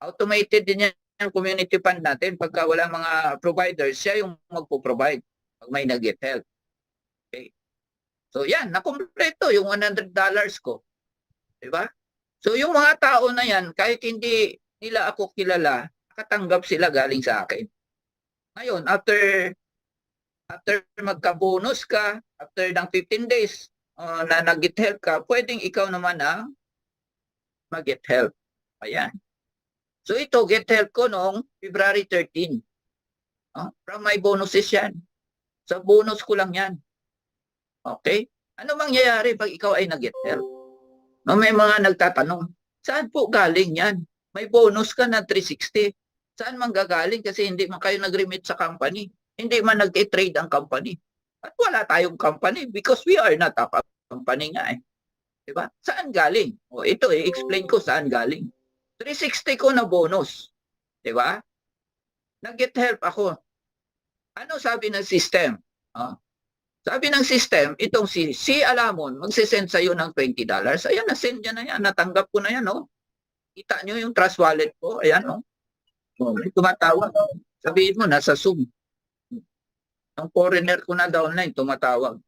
Automated din yan yung community fund natin. Pagka wala mga providers, siya yung magpo-provide pag may nag-get help. Okay. So yan, nakumpleto yung $100 ko. Diba? So yung mga tao na yan, kahit hindi nila ako kilala, nakatanggap sila galing sa akin. Ngayon, after magka-bonus ka, after ng 15 days na nag-get help ka, pwedeng ikaw naman ang mag-get help. Ayan. So ito, get help ko noong February 13. From my bonuses yan. Sa bonus ko lang yan. Okay? Ano mangyayari pag ikaw ay nag-get help? No, may mga nagtatanong, saan po galing yan? May bonus ka na 360. Saan manggagaling? Kasi hindi man kayo nag-remit sa company. Hindi man nag-trade ang company. At wala tayong company because we are not a company nga eh. Diba? Saan galing? O ito, i-explain ko saan galing. 360 ko na bonus. Diba? Nag-get help ako. Ano sabi ng system? Sabi ng system, itong si Alamon, magsisend sa'yo ng $20. Ayan, nasend niya na yan. Natanggap ko na yan, no? Kita nyo yung trust wallet ko. Ayan, no? May tumatawag. Sabihin mo, nasa Zoom. Ang foreigner ko na downline, tumatawag.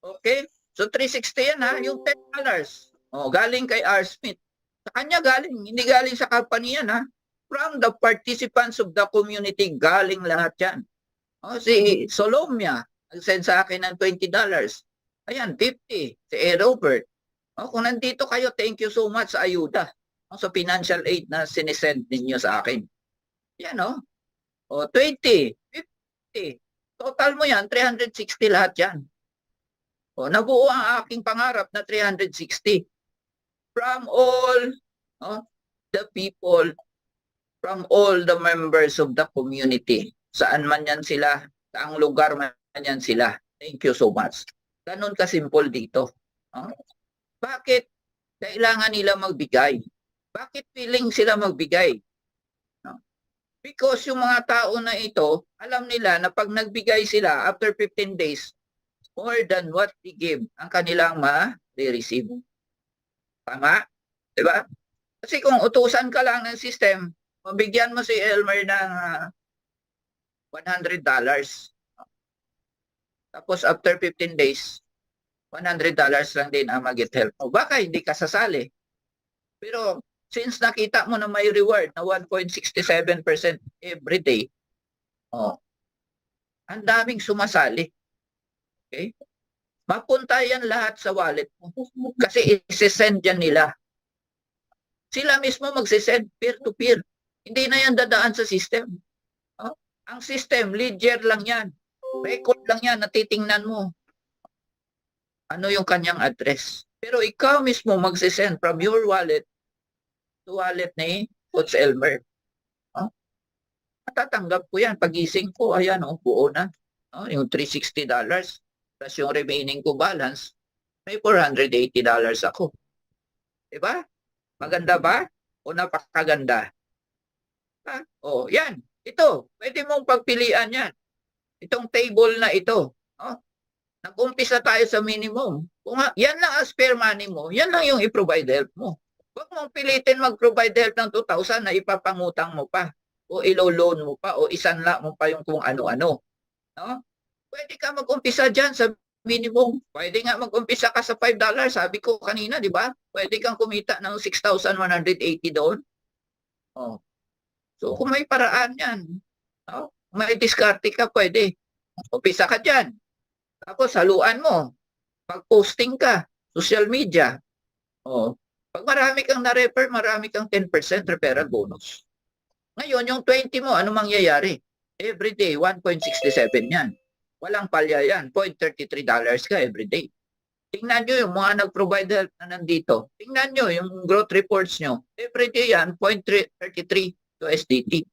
Okay? So, 360 yan, ha? Yung $10. Galing kay R. Smith. Sa kanya galing. Hindi galing sa company yan, ha? From the participants of the community, galing lahat yan. Si Solomia, nag-send sa akin ng $20. Ayan, 50. Si Robert. Kung nandito kayo, thank you so much sa ayuda. Sa financial aid na sinisend ninyo sa akin. Yan, 20, 50. Total mo yan, 360 lahat yan. Nabuo ang aking pangarap na 360. From all the people, from all the members of the community. Saan man yan sila, saang lugar man yan sila. Thank you so much. Ganon ka-simple dito. Bakit kailangan nila magbigay? Bakit willing sila magbigay? Because yung mga tao na ito, alam nila na pag nagbigay sila after 15 days, more than what they give ang kanilang ma-receive. Tama? Diba? Kasi kung utusan ka lang ng system, mabigyan mo si Elmer ng $100. Tapos after 15 days, $100 lang din ang mag-get help. Baka hindi ka sasali. Pero since nakita mo na may reward na 1.67% every day, ang daming sumasali. Okay? Mapunta yan lahat sa wallet mo. Kasi isi-send yan nila. Sila mismo magsisend peer-to-peer. Hindi na yan dadaan sa system. Ang system, ledger lang yan. Record lang yan, natitingnan mo. Ano yung kanyang address. Pero ikaw mismo magsisend from your wallet to wallet ni Coach Elmer. Matatanggap ko yan. Pagising ko, ayan, buo na. Yung $360 plus yung remaining ko balance, may $480 ako. Diba? Maganda ba? O napakaganda? Yan. Ito, pwede mong pagpilian yan. Itong table na ito. Nag-umpisa tayo sa minimum. Kung yan lang ang spare money mo, yan lang yung i-provide help mo. Huwag mong pilitin mag-provide help ng 2,000 na ipapangutang mo pa. O ilo-loan mo pa. O isanla mo pa yung kung ano-ano. Pwede ka mag-umpisa dyan sa minimum. Pwede nga mag-umpisa ka sa $5. Sabi ko kanina, di ba? Pwede kang kumita ng 6,180 doon. So kung may paraan yan, may diskarte ka, pwede. Umpisa ka dyan. Tapos haluan mo. Pag-posting ka, social media. Pag marami kang na-refer, marami kang 10% referral bonus. Ngayon, yung 20 mo, ano mangyayari? Everyday, 1.67 yan. Walang palya yan. $0.33 ka everyday. Tingnan nyo yung mga nag-provide help na nandito. Tingnan nyo yung growth reports nyo. Everyday yan, 0.33 USDT.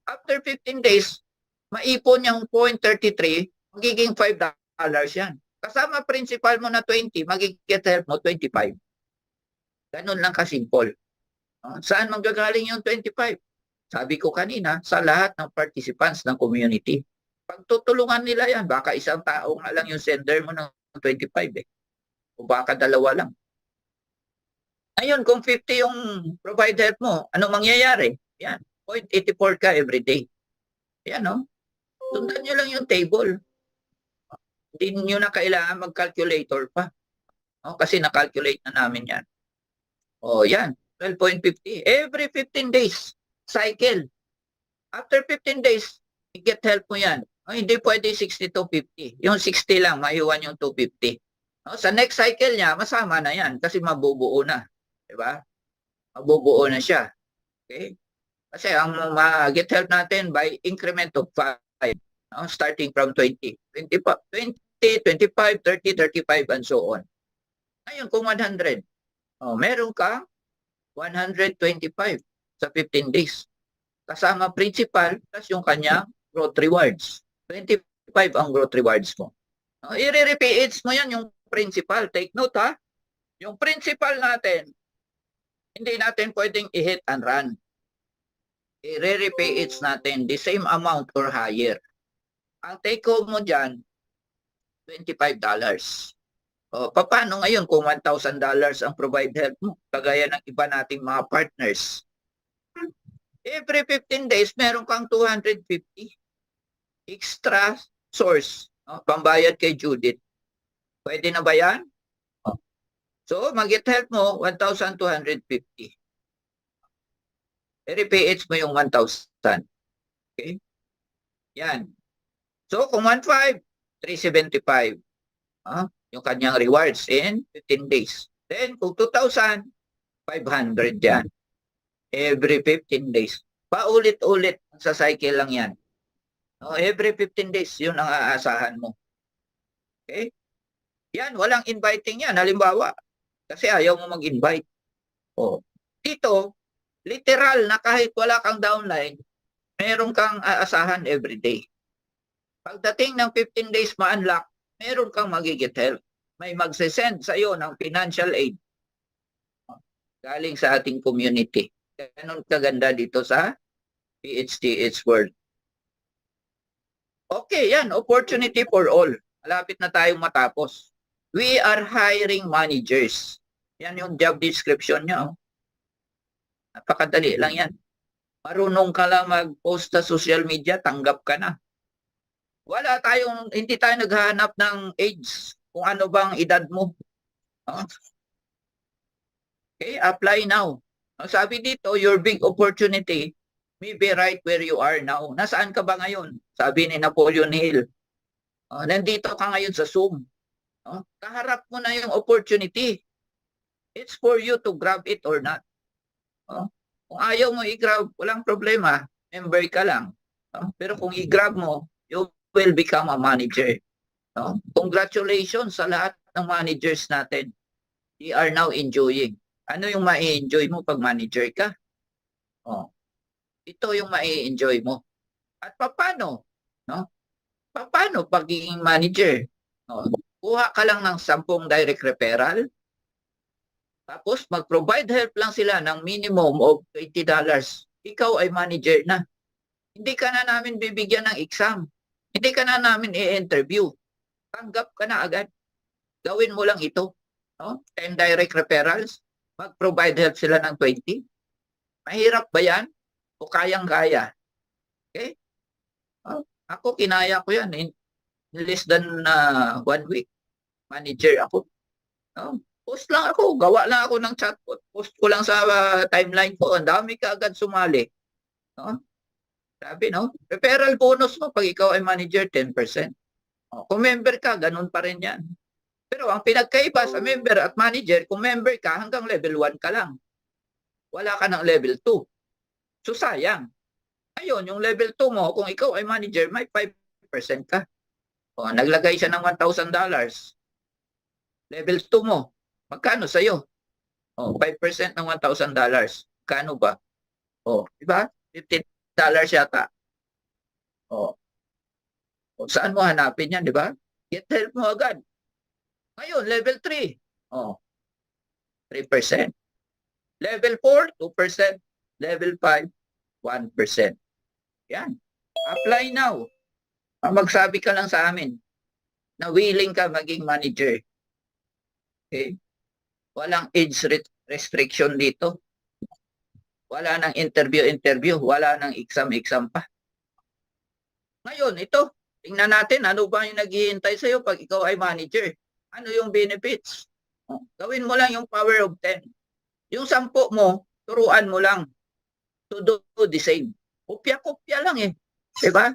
After 15 days, maipon yung 0.33, magiging $5 yan. Kasama principal mo na 20, magiging help mo 25. Ganun lang kasimple. Saan manggagaling yung 25? Sabi ko kanina, sa lahat ng participants ng community. Pagtutulungan nila yan, baka isang tao nga lang yung sender mo ng 25 O baka dalawa lang. Ngayon, kung 50 yung provide help mo, ano mangyayari? Yan, 0.84 ka every day. Yan, no? Sundan nyo lang yung table. Hindi nyo na kailangan mag-calculator pa. No? Kasi na-calculate na namin yan. O, yan. 12.50. Every 15 days, cycle. After 15 days, i-get help mo yan. O, hindi pwede 60 to 50. Yung 60 lang, maiwan yung 250. O, sa next cycle niya, masama na yan kasi mabubuo na. Diba? Mabubuo na siya. Okay? Kasi ang ma-get help natin by increment of 5. No? Starting from 20. 20, 25, 30, 35, and so on. Ngayon, kung 100, meron ka 125 sa 15 days. Kasama principal plus yung kanyang growth rewards. 25 ang growth rewards mo. I-repeats mo yan yung principal. Take note ha. Yung principal natin, hindi natin pwedeng i-hit and run. I-repeats natin the same amount or higher. Ang take home mo dyan, $25. O, paano ngayon kung $1,000 ang provide help mo? Kagaya ng iba nating mga partners. Every 15 days, meron kang 250 extra source. Pambayad kay Judith. Pwede na ba yan? So, mag-get help mo, 1,250. I-repeats mo yung 1,000. Okay? Yan. So, kung 1,500, 375. Yung kanyang rewards in 15 days. Then, kung 2,000, 500 yan. Every 15 days. Paulit-ulit sa cycle lang yan. Every 15 days, yun ang aasahan mo. Okay? Yan, walang inviting yan. Halimbawa, kasi ayaw mo mag-invite. Dito, literal na kahit wala kang downline, meron kang aasahan every day. Pagdating ng 15 days ma-unlock, meron kang magigit help. May magsisend sa iyo ng financial aid galing sa ating community. Ganun kaganda dito sa PHDH World. Okay, yan. Opportunity for all. Malapit na tayong matapos. We are hiring managers. Yan yung job description niya. Napakadali lang yan. Marunong ka lang mag-post sa social media, tanggap ka na. Hindi tayo naghahanap ng age, kung ano bang edad mo. Okay, apply now. Sabi dito, your big opportunity may be right where you are now. Nasaan ka ba ngayon? Sabi ni Napoleon Hill. Nandito ka ngayon sa Zoom. Kaharap mo na yung opportunity. It's for you to grab it or not. Kung ayaw mo i-grab, walang problema. Member ka lang. Pero kung i-grab mo, you will become a manager. Congratulations sa lahat ng managers natin. They are now enjoying. Ano yung ma-enjoy mo pag manager ka? Ito yung ma-enjoy mo. At paano? Paano pagiging manager? Kuha ka lang ng 10 direct referral. Tapos mag-provide help lang sila ng minimum of $20. Ikaw ay manager na. Hindi ka na namin bibigyan ng exam. Hindi ka na namin i-interview. Tanggap ka na agad. Gawin mo lang ito. 10 direct referrals. Mag-provide help sila ng 20. Mahirap ba yan? O kayang-kaya? Okay? Ako, kinaya ko yan. In less than 1 week. Manager ako. Post lang ako. Gawa lang ako ng chatbot. Post ko lang sa timeline ko. Ang dami ka agad sumali. Sabi, referral bonus mo pag ikaw ay manager, 10%. Kung member ka, ganun pa rin yan. Pero ang pinagkaiba sa member at manager, kung member ka, hanggang level 1 ka lang. Wala ka ng level 2. So, sayang. Ayun, yung level 2 mo, kung ikaw ay manager, may 5% ka. Naglagay siya ng $1,000. Level 2 mo, magkano sa'yo? 5% ng $1,000. Kano ba? Diba? $50 yata. Saan mo hanapin yan, diba? Get help mo agad. Ngayon, level 3. 3%. Level 4, 2%. Level 5, 1%. Yan. Apply now. Magsabi ka lang sa amin na willing ka maging manager. Okay? Walang age restriction dito. Wala nang interview, wala nang exam pa. Ngayon, ito, tingnan natin ano ba yung naghihintay sa'yo pag ikaw ay manager. Ano yung benefits? Gawin mo lang yung power of 10. Yung 10 mo, turuan mo lang to do the same. Kopya-kopya lang eh. Diba?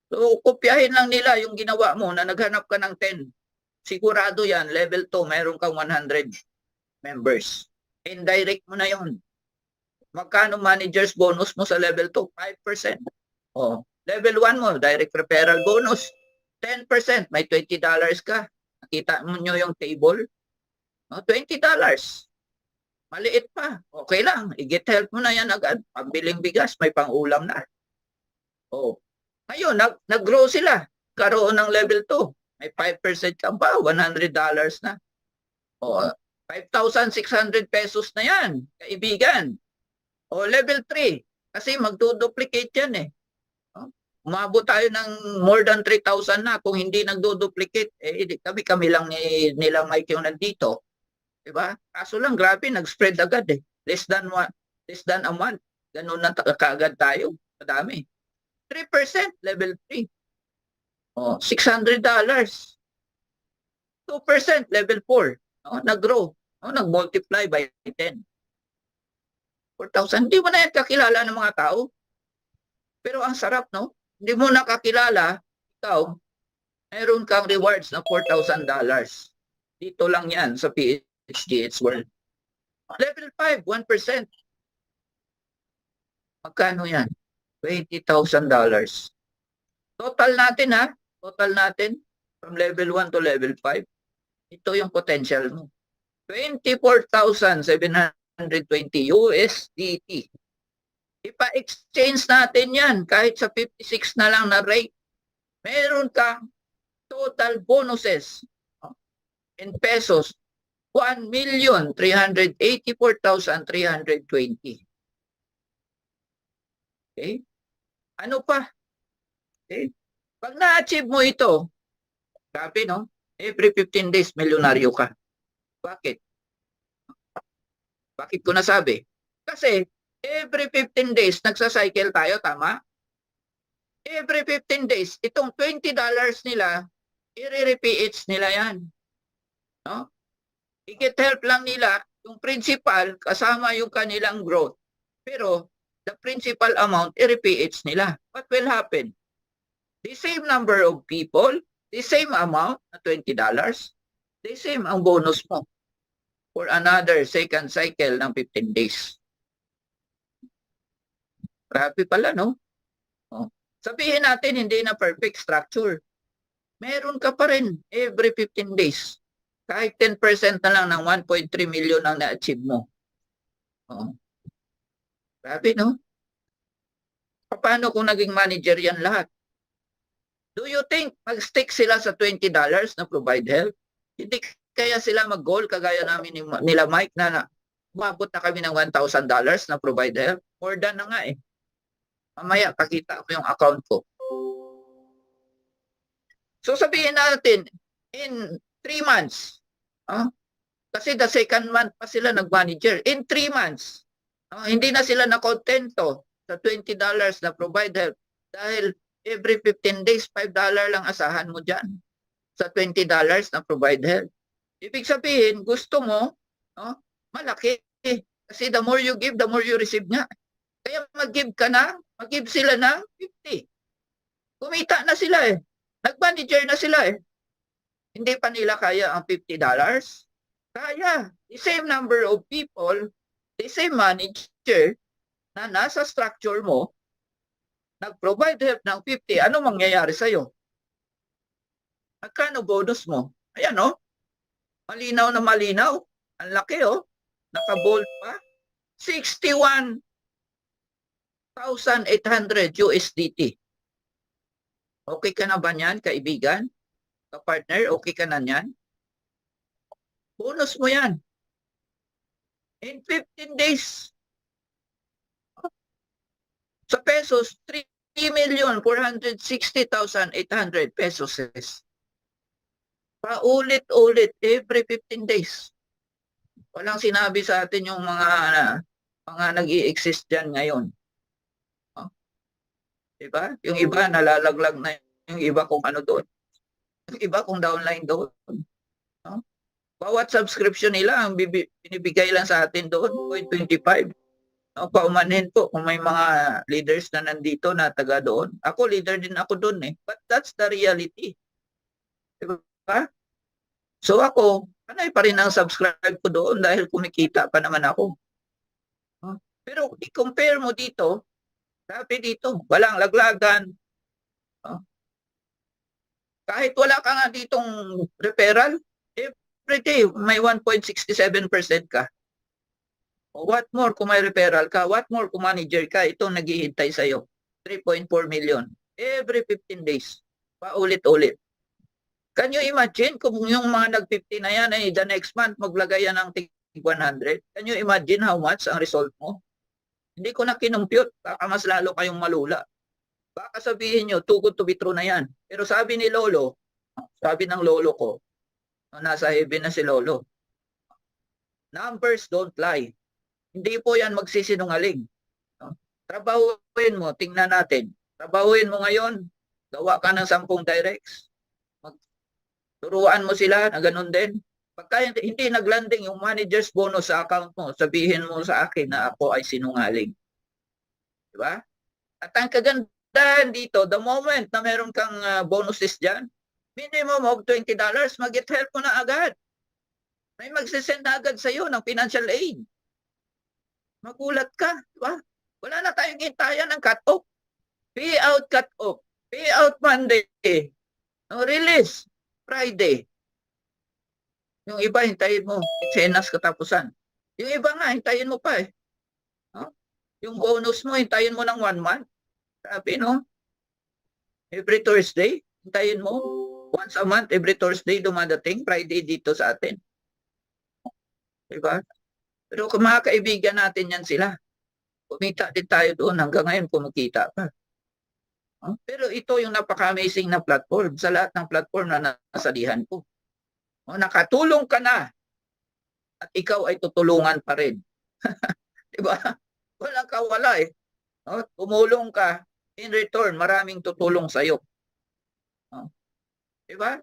So, kopyahin lang nila yung ginawa mo na naghanap ka ng 10. Sigurado yan, level 2, mayroon kang 100 members. Indirect mo na yon. Magkano managers bonus mo sa level 2? 5%. Oh, level 1 mo, direct referral bonus, 10%. May $20 ka. Nakita mo nyo yung table? Oh, $20. Maliit pa. Okay lang. I-get help mo na yan agad. Pagbiling bigas, may pang-ulam na. Oh. Ngayon, nag-grow sila. Karoon ng level 2. May 5% ka ba? $100 na. Oh, 5,600 pesos na yan, kaibigan. O level 3, kasi magduduplicate yan eh. Umabot tayo ng more than 3,000 na kung hindi nagduduplicate. Eh, kami lang nila Mike yung nandito. Diba? Kaso lang, grabe, nag-spread agad eh. Less than a month. Ganun na kaagad tayo. Madami. 3%, level 3. O, $600. 2%, level 4. O, nag-grow. O, nag-multiply by 10. 4,000. Hindi mo na yan kakilala ng mga tao. Pero ang sarap, no? Hindi mo nakakilala, ikaw, meron kang rewards na $4,000. Dito lang yan sa PHDH World. Level 5, 1%. Magkano yan? $20,000. Total natin ha? Total natin from level 1 to level 5. Ito yung potential mo. 24,720 USDT. Ipa-exchange natin yan kahit sa 56 na lang na rate. Meron kang total bonuses in pesos 1,384,320. Okay? Ano pa? Okay? Pag na-achieve mo ito, sabi no, every 15 days milyonaryo ka. Bakit? Bakit ko nasabi? Kasi every 15 days nagsa-cycle tayo, tama? Every 15 days, itong $20 nila, i-re-PH nila yan. No? I-get help lang nila yung principal kasama yung kanilang growth. Pero the principal amount, i-re-PH nila. What will happen? The same number of people, the same amount na $20, the same ang bonus mo for another second cycle ng 15 days. Grabe pala, no? Oh. Sabihin natin, hindi na perfect structure. Meron ka pa rin every 15 days. Kahit 10% na lang ng 1.3 million ang na-achieve mo. Oh. Grabe, no? Paano kung naging manager yan lahat? Do you think mag-stick sila sa $20 na provide help? Hindi kaya sila mag-goal kagaya namin nila Mike na umabot na kami ng $1,000 na provide help? More than na nga eh. Mamaya, pakita ko yung account ko. So sabihin natin, in 3 months, kasi the second month pa sila nag-manager, in 3 months, hindi na sila nakontento sa $20 na provide help dahil every 15 days, $5 lang asahan mo dyan sa $20 na provide help. Ibig sabihin, gusto mo, malaki. Kasi the more you give, the more you receive nga. Kaya mag-give ka na, mag-give sila ng 50. Kumita na sila eh. Nag-manager na sila eh. Hindi pa nila kaya ang $50? Kaya. The same number of people, the same manager na nasa structure mo, nag-provide help ng 50, ano mangyayari sa'yo? Magkano bonus mo? Ayan o. Malinaw na malinaw. Ang laki o. Naka-bold pa. 61,800 USDT. Okay ka na ba niyan, kaibigan? Ka-partner, okay ka na niyan? Bonus mo yan. In 15 days. Sa pesos, 3,460,800 pesos. Paulit-ulit every 15 days. Walang sinabi sa atin yung mga nag-i-exist dyan ngayon. Oh, diba? Yung iba nalalaglag na yung iba kung ano doon. Yung iba kung downline doon. No? Bawat subscription nila ang binibigay lang sa atin doon, 0.25. No, paumanhin po kung may mga leaders na nandito na taga doon. Ako, leader din ako doon eh. But that's the reality. Diba? So ako, panay pa rin ang subscribe ko doon dahil kumikita pa naman ako. Pero i-compare mo dito, sabi dito, walang laglagan. Kahit wala ka nga ditong referral, every day may 1.67% ka. What more kung may referral ka? What more kung manager ka? Ito naghihintay sa'yo. 3.4 million. Every 15 days. Paulit-ulit. Can you imagine kung yung mga nag-50 na yan ay the next month maglagay yan ng 100? Can you imagine how much ang result mo? Hindi ko na kinumpute. Baka mas lalo kayong malula. Baka sabihin nyo, too good to be true na yan. Pero sabi ni Lolo, sabi ng Lolo ko, nasa heaven na si Lolo, numbers don't lie. Hindi po yan magsisinungaling. Trabahuin mo, tingnan natin. Trabahuin mo ngayon, gawa ka ng 10 directs. Turuan mo sila na ganun din. Pagka hindi naglanding yung manager's bonus sa account mo, sabihin mo sa akin na ako ay sinungaling. Diba? At ang kagandahan dito, the moment na meron kang bonuses dyan, minimum of $20, mag-get help mo na agad. May magsisend na agad sa'yo ng financial aid. Magulat ka, di ba? Wala na tayong hintayan ng cut-off. Payout cut-off. Payout Monday. No, release Friday. Yung iba, hintayin mo. Itsenas katapusan. Yung iba nga, hintayin mo pa eh. No? Yung bonus mo, hintayin mo ng 1 month. Sabi, no? Every Thursday, hintayin mo. Once a month, every Thursday, dumadating. Friday dito sa atin. Diba? Pero kung mga kaibigan natin yan sila, kumita din tayo doon hanggang ngayon kumikita pa. Pero ito yung napaka-amazing na platform sa lahat ng platform na nasalihan ko. Nakatulong ka na at ikaw ay tutulungan pa rin. Diba? Walang kawala eh. Tumulong ka, in return, maraming tutulong sa'yo. Diba?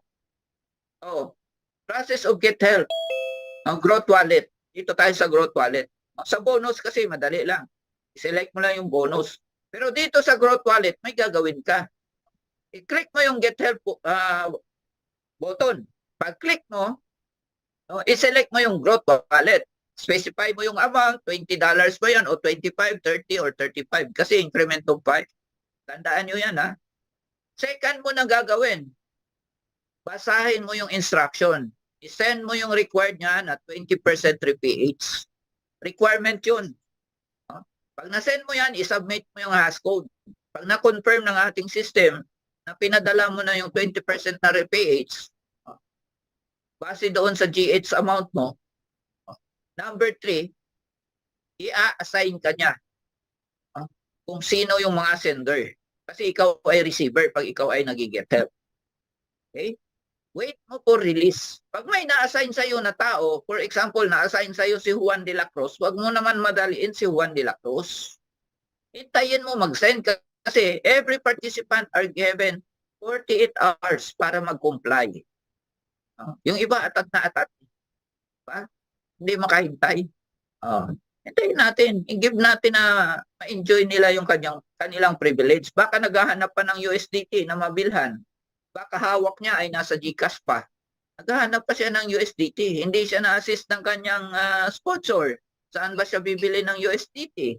Process of get help. Growth wallet. Dito tayo sa growth wallet. Sa bonus kasi madali lang. I-select mo lang yung bonus. Pero dito sa growth wallet, may gagawin ka. I-click mo yung get help button. Pag-click mo, i-select mo yung growth wallet. Specify mo yung amount, $20 ba yan o 25, 30 or 35 kasi increment of 5. Tandaan nyo yan ha. Second mo na gagawin, basahin mo yung instruction. I-send mo yung required niya na 20% RPH. Requirement yun. Pag na-send mo yan, i-submit mo yung hashcode. Pag na-confirm ng ating system na pinadala mo na yung 20% na RPH, base doon sa GH amount mo, number 3, i-assign ka niya kung sino yung mga sender. Kasi ikaw ay receiver pag ikaw ay nag-get help. Okay? Wait mo for release. Pag may na-assign sa'yo na tao, for example, na-assign sa'yo si Juan de la Cruz, wag mo naman madaliin si Juan de la Cruz. Hintayin mo mag-send kasi every participant are given 48 hours para mag-comply. Yung iba atat na atat. Diba? Hindi makahintay. Hintayin natin. I-give natin na ma-enjoy nila yung kanilang privilege. Baka naghahanap pa ng USDT na mabilhan. Baka hawak niya ay nasa GCash pa. Naghahanap pa siya ng USDT. Hindi siya na-assist ng kanyang sponsor. Saan ba siya bibili ng USDT?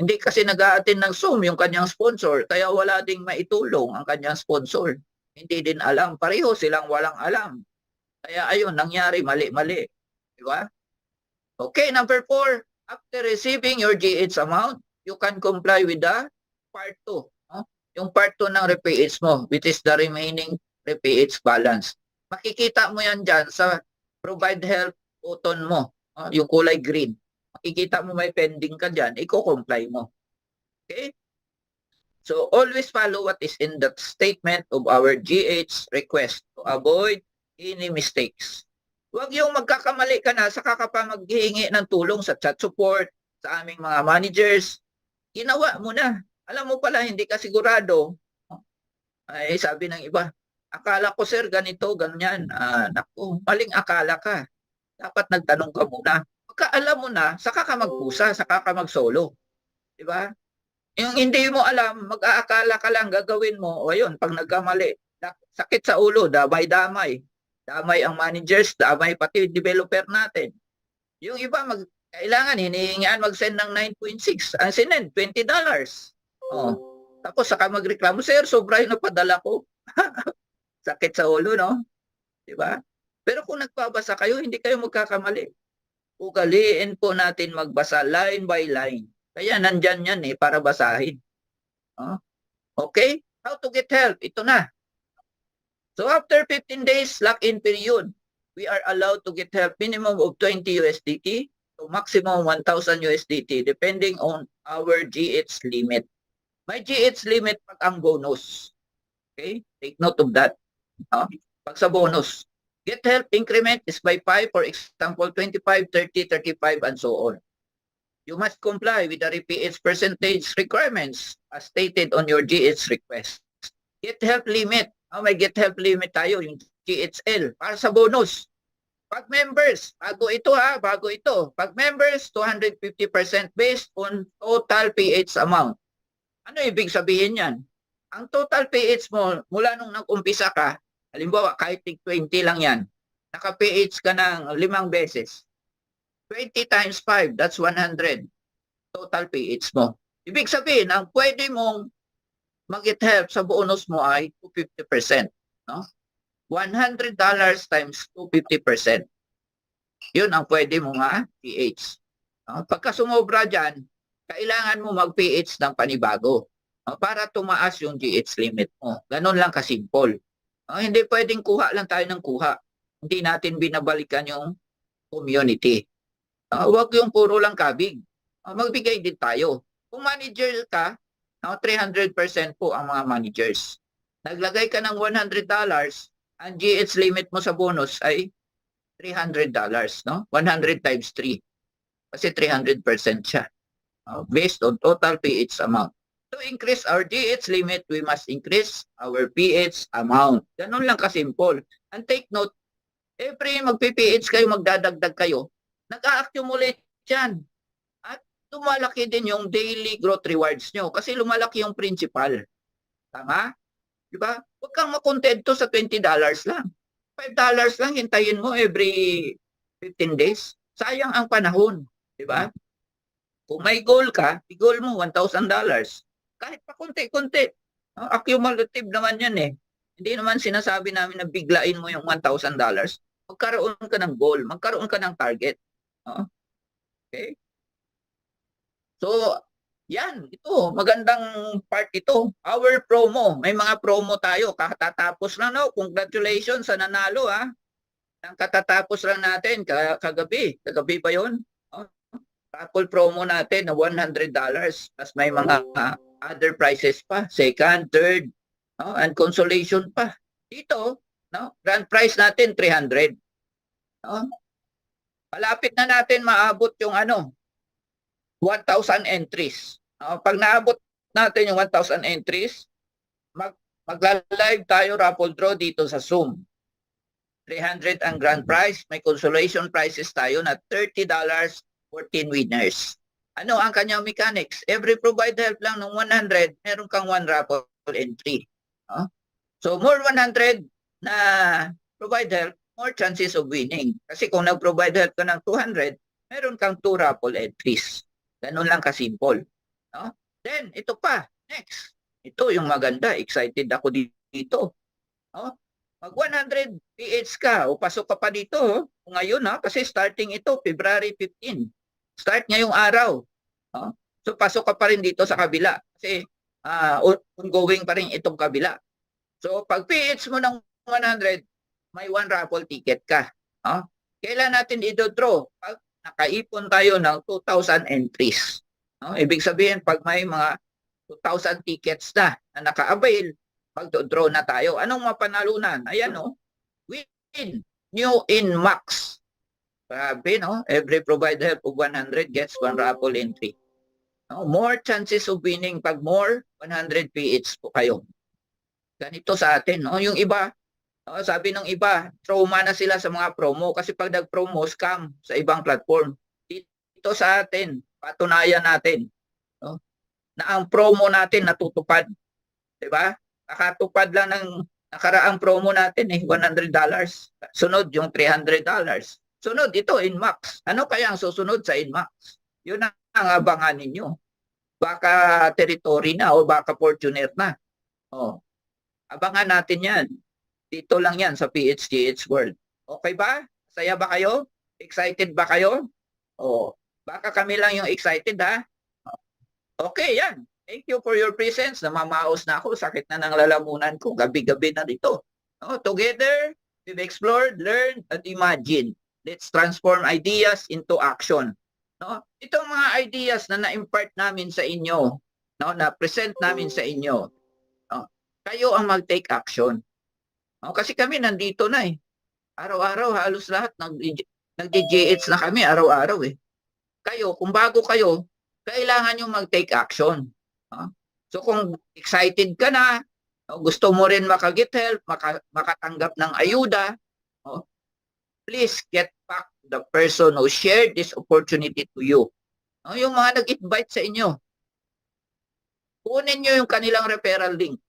Hindi kasi nag-a-attend ng Zoom yung kanyang sponsor. Kaya wala ding maitulong ang kanyang sponsor. Hindi din alam. Pareho silang walang alam. Kaya ayun, nangyari mali-mali. Diba? Okay, number 4. After receiving your GH amount, you can comply with the part 2. Yung part 2 ng RPH mo, which is the remaining RPH balance. Makikita mo yan dyan sa provide help button mo, yung kulay green. Makikita mo may pending ka dyan, i-comply mo. Okay? So, always follow what is in the statement of our GH request to avoid any mistakes. Huwag yung magkakamali ka na, saka ka pa maghihingi ng tulong sa chat support, sa aming mga managers. Ginawa mo na. Alam mo pala, hindi ka sigurado. Ay, sabi ng iba, akala ko sir, ganito, ganyan. Naku, maling akala ka. Dapat nagtanong ka muna. Pagka alam mo na, saka ka magpusa, saka ka mag-solo. Diba? Yung hindi mo alam, mag-aakala ka lang, gagawin mo, o yun, pag nagkamali, sakit sa ulo, damay-damay. Damay ang managers, damay pati developer natin. Yung iba, kailangan, hinihingian mag-send ng 9.6. Ang sinend, $20. Oh. Tapos saka magreklamo, sir, sobra yung napadala ko. Sakit sa ulo, no? Diba? Pero kung nagbabasa kayo, hindi kayo magkakamali. Ugaliin po natin magbasa line by line. Kaya nandyan yan para basahin. Okay? How to get help? Ito na. So after 15 days lock-in period, we are allowed to get help minimum of 20 USDT to maximum 1,000 USDT depending on our GH limit. May GH limit pag ang bonus. Okay? Take note of that. Pag sa bonus. Get help increment is by 5, for example, 25, 30, 35, and so on. You must comply with the PH percentage requirements as stated on your GH request. Get help limit. May get help limit tayo, yung GHL, para sa bonus. Pag members, bago ito. Pag members, 250% based on total PH amount. Ano ibig sabihin yan? Ang total PH mo, mula nung nag-umpisa ka, halimbawa kahit 20 lang yan, naka-PH ka ng 5 beses. 20 times 5, that's 100. Total PH mo. Ibig sabihin, ang pwede mong mag-get help sa bonus mo ay 250%. No? $100 times 250%. Yun ang pwede mo PH. No? Pagka sumobra dyan, kailangan mo mag-PH ng panibago, no? Para tumaas yung GH limit mo. Ganun lang kasimple. No? Hindi pwedeng kuha lang tayo ng kuha. Hindi natin binabalikan yung community. Huwag yung puro lang kabig. Magbigay din tayo. Kung manager ka, 300% po ang mga managers. Naglagay ka ng $100, ang GH limit mo sa bonus ay $300, no? 100 times 3. Kasi 300% siya. Based on total PH amount. To increase our GH limit, we must increase our PH amount. Ganun lang kasimple. And take note, every magpi-PH kayo, magdadagdag kayo, nag-a-accumulate yan. At lumalaki din yung daily growth rewards nyo kasi lumalaki yung principal. Tama? Diba? Huwag kang makontento sa $20 lang. $5 lang hintayin mo every 15 days. Sayang ang panahon. Diba? Kung may goal ka, i-goal mo $1,000. Kahit pa konti-konti. Accumulative naman yan eh. Hindi naman sinasabi namin na biglain mo yung $1,000. Magkaroon ka ng goal. Magkaroon ka ng target. Okay? So, yan. Ito. Magandang part ito. Our promo. May mga promo tayo. Katatapos lang, no? Congratulations sa nanalo, ha? Ang katatapos lang natin kagabi. Kagabi ba yun? Raffle promo natin na $100. Tapos may mga other prizes pa. Second, third, and consolation pa. Dito, grand prize natin, 300. Malapit na natin maabot yung 1,000 entries. Pag naabot natin yung 1,000 entries, magla-live tayo raffle draw dito sa Zoom. 300 ang grand prize. May consolation prizes tayo na $30, 14 winners. Ano ang kanyang mechanics? Every provide help lang ng 100, meron kang 1 raffle entry. So more 100 na provide help, more chances of winning. Kasi kung nag-provide help ka ng 200, meron kang 2 raffle entries. Ganun lang kasimple. Then, ito pa. Next. Ito yung maganda. Excited ako dito. Mag 100 PH ka o pasok ka pa dito. Ngayon kasi starting ito, February 15. Start ngayong araw. So pasok ka pa rin dito sa kabila. Kasi ongoing pa rin itong kabila. So pag PH mo ng 100, may 1 raffle ticket ka. Kailan natin i-draw? Pag nakaipon tayo ng 2,000 entries. Ibig sabihin, pag may mga 2,000 tickets na naka-avail, mag-draw na tayo. Anong mapanalunan? Ayan, win. new Inmax. Grabe, no? Every provide help of 100 gets one raffle entry. No? More chances of winning pag more 100 PH po kayo. Ganito sa atin, no? Yung iba, sabi ng iba, trauma na sila sa mga promo kasi pag nag-promo, scam sa ibang platform. Dito sa atin, patunayan natin, no? Na ang promo natin natutupad. Diba? Nakatupad lang ng nakaraang promo natin $100. Sunod yung $300. Sunod ito Inmax. Ano kaya ang susunod sa Inmax? Yun ang abangan ninyo. Baka territory na o baka Fortuner na. Oh. Abangan natin yan. Dito lang yan sa PHGH World. Okay ba? Saya ba kayo? Excited ba kayo? Oh. Baka kami lang yung excited ha? Okay, yan. Thank you for your presence. Namamaos na ako. Sakit na ng lalamunan ko. Gabi-gabi na dito. No? Together, we've explored, learned, and imagined. Let's transform ideas into action. No? Itong mga ideas na na-impart namin sa inyo, no? Na-present namin sa inyo, no? Kayo ang mag-take action. No? Kasi kami nandito na eh. Araw-araw, halos lahat nag-DJH na kami araw-araw eh. Kayo, kung bago kayo, kailangan nyo mag-take action. So kung excited ka na, gusto mo rin makaget help, makatanggap ng ayuda, please get back the person who shared this opportunity to you. Yung mga nag-invite sa inyo, kunin nyo yung kanilang referral link.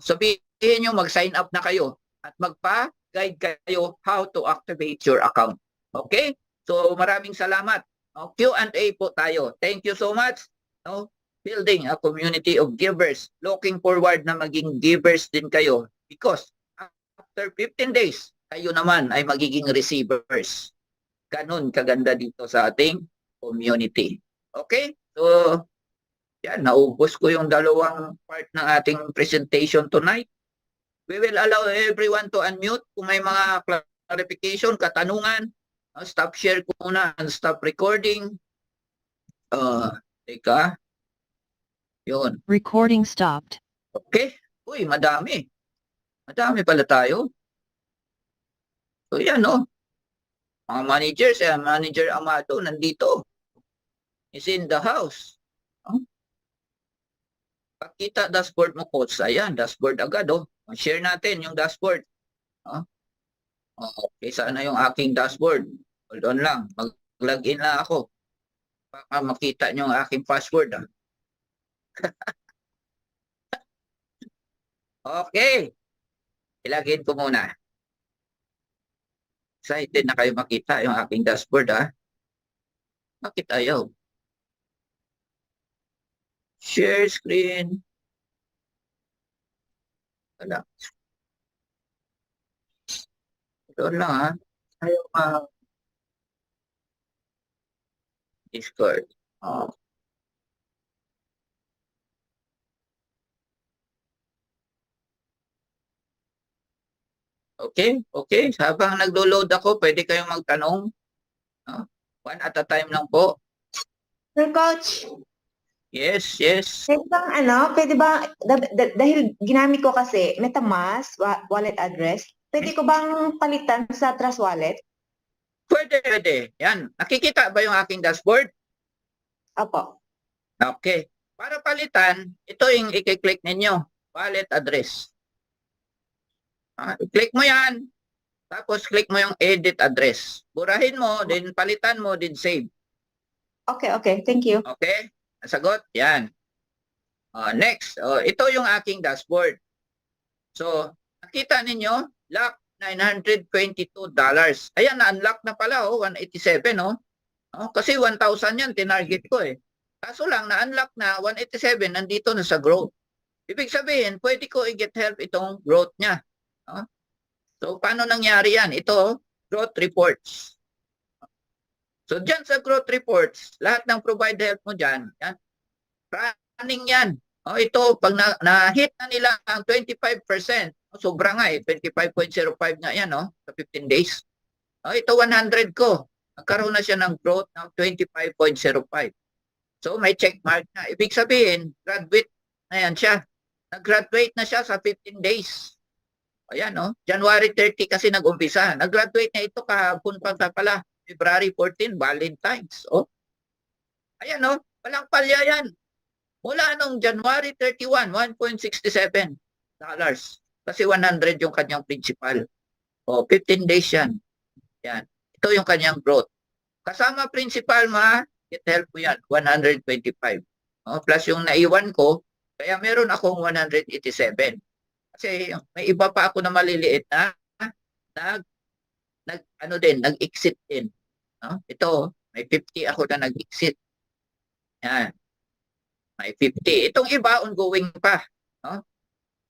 Sabihin nyo mag-sign up na kayo at magpa-guide kayo how to activate your account. Okay? So maraming salamat. Q&A po tayo. Thank you so much. Building a community of givers. Looking forward na maging givers din kayo because after 15 days, kayo naman ay magiging receivers. Ganun kaganda dito sa ating community. Okay? So, yan, naubos ko yung dalawang part ng ating presentation tonight. We will allow everyone to unmute kung may mga clarification, katanungan. Stop share ko muna and stop recording. Teka. Yun. Recording stopped. Okay. Uy, madami. Madami pala tayo. So yan, no? Mga managers, Manager Amado nandito. Is in the house. Pakita dashboard mo, coach. Ayan, dashboard agad, oh. Share natin yung dashboard. Okay, saan na yung aking dashboard? Hold on lang. Mag-login na ako. Baka makita nyo yung aking password, Okay. Ilagin ko muna. Excited na kayo makita yung aking dashboard, Bakit ayaw? Share screen. Wala. Doon lang, Ayaw Discord. Okay, okay. Habang naglo-load ako, pwede kayong magtanong. One at a time lang po. Sir Coach, Yes, yes. pwede ba, dahil ginamit ko kasi MetaMask, wallet address, pwede ko bang palitan sa Trust Wallet? Pwede, pwede. Yan. Nakikita ba yung aking dashboard? Opo. Okay. Para palitan, ito yung i-click ninyo. Wallet address. I-click mo yan. Tapos click mo yung edit address. Burahin mo, then palitan mo, then save. Okay, okay. Thank you. Okay? Nasagot? Yan. Next, ito yung aking dashboard. So, nakita ninyo, lock $922. Ayan, na-unlock na pala, 187, kasi 1,000 yan, tinarget ko eh. Kaso lang, na-unlock na, 187, nandito na sa growth. Ibig sabihin, pwede ko i-get help itong growth niya. So, paano nangyari yan? Ito, growth reports. So, dyan sa growth reports, lahat ng provide help mo dyan, yan, running yan. Ito, pag na-hit na nila ang 25%, sobra nga 25.05 nga yan, sa 15 days. Ito, 100 ko. Nagkaroon na siya ng growth ng 25.05. So, may check mark na. Ibig sabihin, graduate na yan siya. Nag-graduate na siya sa 15 days. Ayan, no? January 30 kasi nag-umpisa. Nag-graduate na ito kahapon pa pala. February 14, Valentine's. Oh, ayan, no? Walang palya yan. Mula nung January 31, $1.67. Kasi 100 yung kanyang principal. O, 15 days yan. Yan. Ito yung kanyang growth. Kasama principal, get help mo yan, 125. O, plus yung naiwan ko, kaya meron akong 187. Kasi may iba pa ako na maliliit na nag-exit din. No? Ito, may 50 ako na nag-exit. Yan. May 50. Itong iba, ongoing pa. No?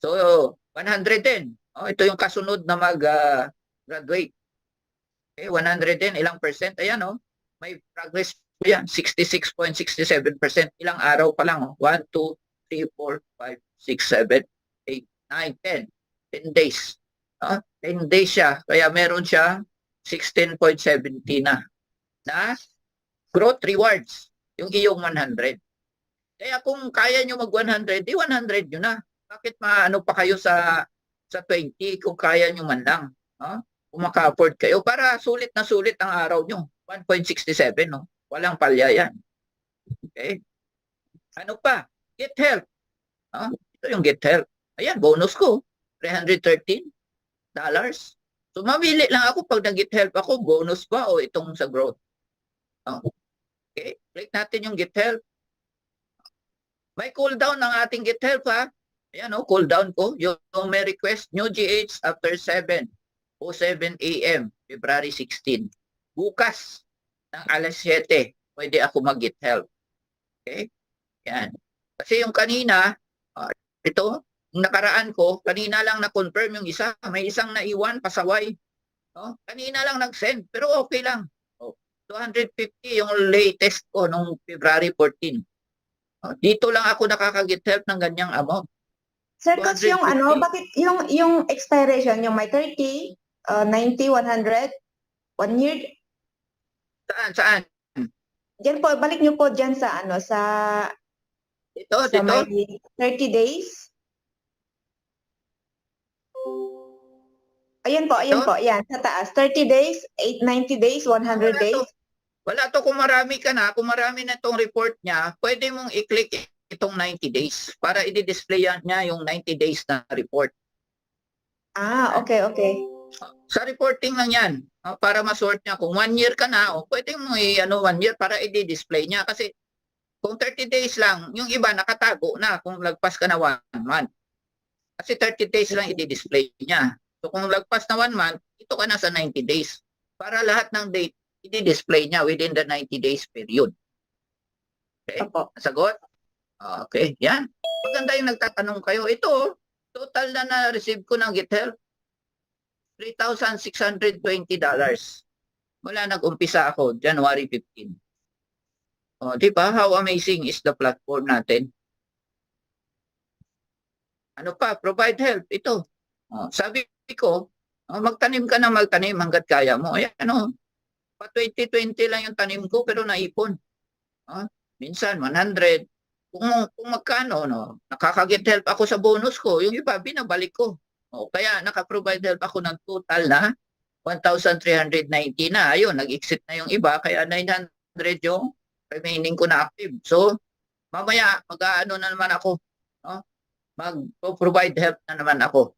So, 100 din. Oh, ito yung kasunod na mag-graduate. Okay, 100 din. Ilang percent? Ayan, oh. May progress po yan. 66.67%. Ilang araw pa lang. Oh. 1, 2, 3, 4, 5, 6, 7, 8, 9, 10. 10 days. 10 days siya. Kaya meron siya 16.70 na growth rewards. Yung iyong 100. Kaya kung kaya nyo mag-100, di 100 nyo na. Bakit maano pa kayo sa 20 kung kaya nyo man lang? Kung maka-afford kayo, para sulit na sulit ang araw nyo. 1.67, no? Walang palya yan. Okay? Ano pa? Get help. Ito yung get help. Ayan, bonus ko. $313. So, mamili lang ako pag nag-get help ako, bonus ba o itong sa growth. Okay? Click natin yung get help. May cooldown ng ating get help, ha? Ayan, cooldown ko. Yung may request, new GH after 7 o 7 a.m. February 16. Bukas ng alas 7, pwede ako mag-get help. Okay? Yan. Kasi yung kanina, ito, yung nakaraan ko, kanina lang na-confirm yung isa. May isang naiwan, pasaway. Kanina lang nag-send, pero okay lang. 250 yung latest ko nung February 14. Dito lang ako nakaka-get help ng ganyang amount. Sir, Coach, yung 250. bakit yung expiration, yung may 30, 90, 100, 1 year? Saan? Diyan po, balik niyo po diyan sa Dito. may 30 days. Ayan po, yan, sa taas. 30 days, 90 days, 100 days. Wala to kung marami ka na. Kung marami na itong report niya, pwede mong i-click itong 90 days para i-display niya yung 90 days na report. Okay. Sa reporting lang yan. Para ma-sort niya. Kung 1 year ka na, pwede mo 1 year para i-display niya. Kasi kung 30 days lang, yung iba nakatago na kung lagpas ka na 1 month. Kasi 30 days lang i-display niya. So kung lagpas na 1 month, ito ka na sa 90 days. Para lahat ng date, i-display niya within the 90 days period. Okay? Opo. Sagot? Okay, yan. Maganda yung nagtatanong kayo. Ito, total na na-receive ko ng GitHelp, $3,620. Mula nag-umpisa ako, January 15. Di ba? How amazing is the platform natin? Ano pa? Provide help. Ito. Sabi ko, magtanim ka na magtanim hanggat kaya mo. Ayan, pa 2020 lang yung tanim ko pero naipon. Minsan 100. Kung magkano, nakaka-get help ako sa bonus ko. Yung iba, binabalik ko. Kaya naka-provide help ako ng total na 1,390 na. Ayun, nag-exit na yung iba. Kaya 900 yung remaining ko na active. So, mamaya, mag-aano na naman ako. Mag-provide help na naman ako.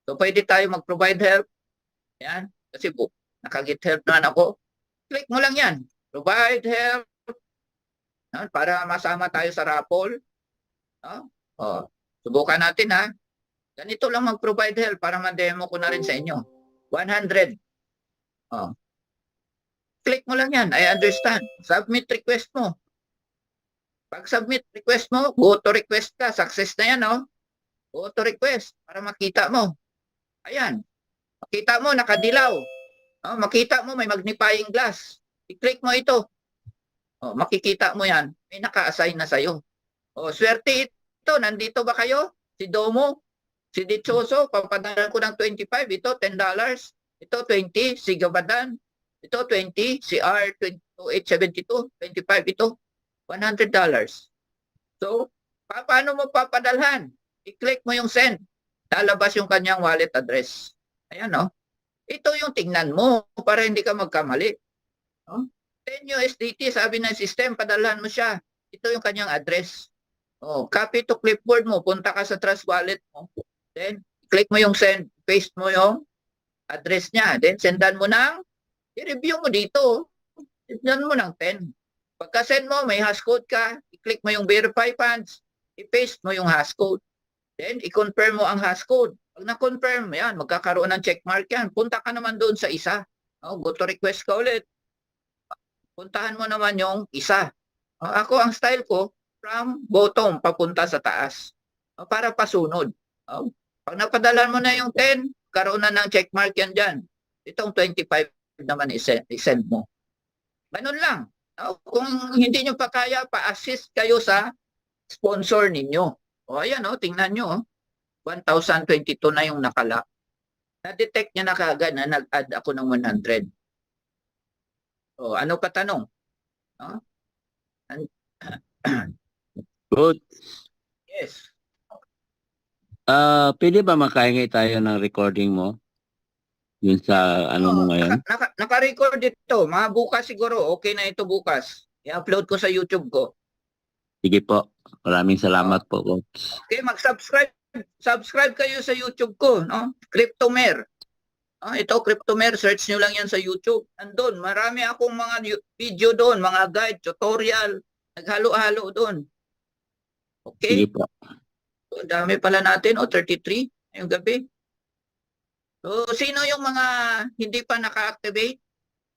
So, pwede tayo mag-provide help. Yan. Kasi po, naka-get help naman ako. Click mo lang yan. Provide help. Para masama tayo sa raffle. Subukan natin, ha. Ganito lang mag-provide help para ma-demo ko na rin sa inyo. 100. Click mo lang yan. I understand. Submit request mo. Pag submit request mo, go to request ka. Success na yan, Go to request para makita mo. Ayan. Makita mo, nakadilaw. Makita mo, may magnifying glass. I-click mo ito. Makikita mo yan. May naka-assign na sa'yo. Swerte ito. Nandito ba kayo? Si Domo, si Dichoso, papadalan ko ng 25. Ito, $10. Ito, 20. Si Gabadan. Ito, 20. Si R2872. 25 ito. $100. So, paano mo papadalhan? I-click mo yung send. lalabas yung kanyang wallet address. Ayan, no? Ito yung tingnan mo para hindi ka magkamali. No? 10 USDT, sabi ng system, padalhan mo siya. Ito yung kanyang address. Copy to clipboard mo, punta ka sa Trust Wallet mo. Then, click mo yung send, paste mo yung address niya. Then, sendan mo ng, i-review mo dito. Sendan mo ng 10. Pagka-send mo, may hashcode ka, i-click mo yung verify funds, i-paste mo yung hashcode. Then, i-confirm mo ang hashcode. Pag na-confirm, yan, magkakaroon ng checkmark yan. Punta ka naman doon sa isa. Go to request ka ulit. Puntahan mo naman yung isa. Ako, ang style ko, from bottom papunta sa taas. Para pasunod. Pag napadalan mo na yung 10, karoon na ng checkmark yan dyan. Itong 25 naman i-send mo. Ganun lang. Kung hindi nyo pa kaya, pa-assist kayo sa sponsor ninyo. Ayan, tingnan nyo. 1,022 na yung nakala. Na-detect niya na kaagad na nag-add ako ng 100. Ano pa tanong? Good. Yes. Pwede ba makahingi tayo ng recording mo? Yun sa ano mo ngayon? Naka-record ito. Mga bukas siguro. Okay na ito bukas. I-upload ko sa YouTube ko. Sige po. Maraming salamat po, Coach. Okay, mag-subscribe. Subscribe kayo sa YouTube ko, no? Cryptomer. Ito, Cryptomer. Search nyo lang yan sa YouTube. Andun, marami akong mga video doon, mga guide, tutorial. Naghalo-halo doon. Okay? Sige po. So, dami pala natin, 33 ngayong gabi. So, sino yung mga hindi pa naka-activate?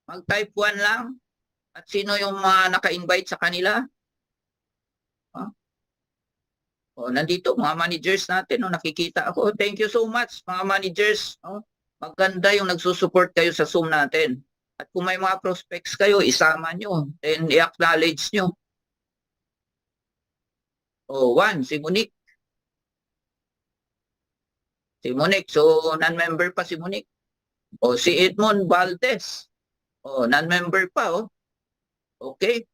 Mag-type 1 lang. At sino yung mga naka-invite sa kanila? Nandito, mga managers natin, nakikita ako. Thank you so much, mga managers. Maganda yung nagsusupport kayo sa Zoom natin. At kung may mga prospects kayo, isama nyo. And i-acknowledge nyo. One, si Monique. Si Monique, so non-member pa si Monique. Si Edmond Valdez. Non-member pa. Okay.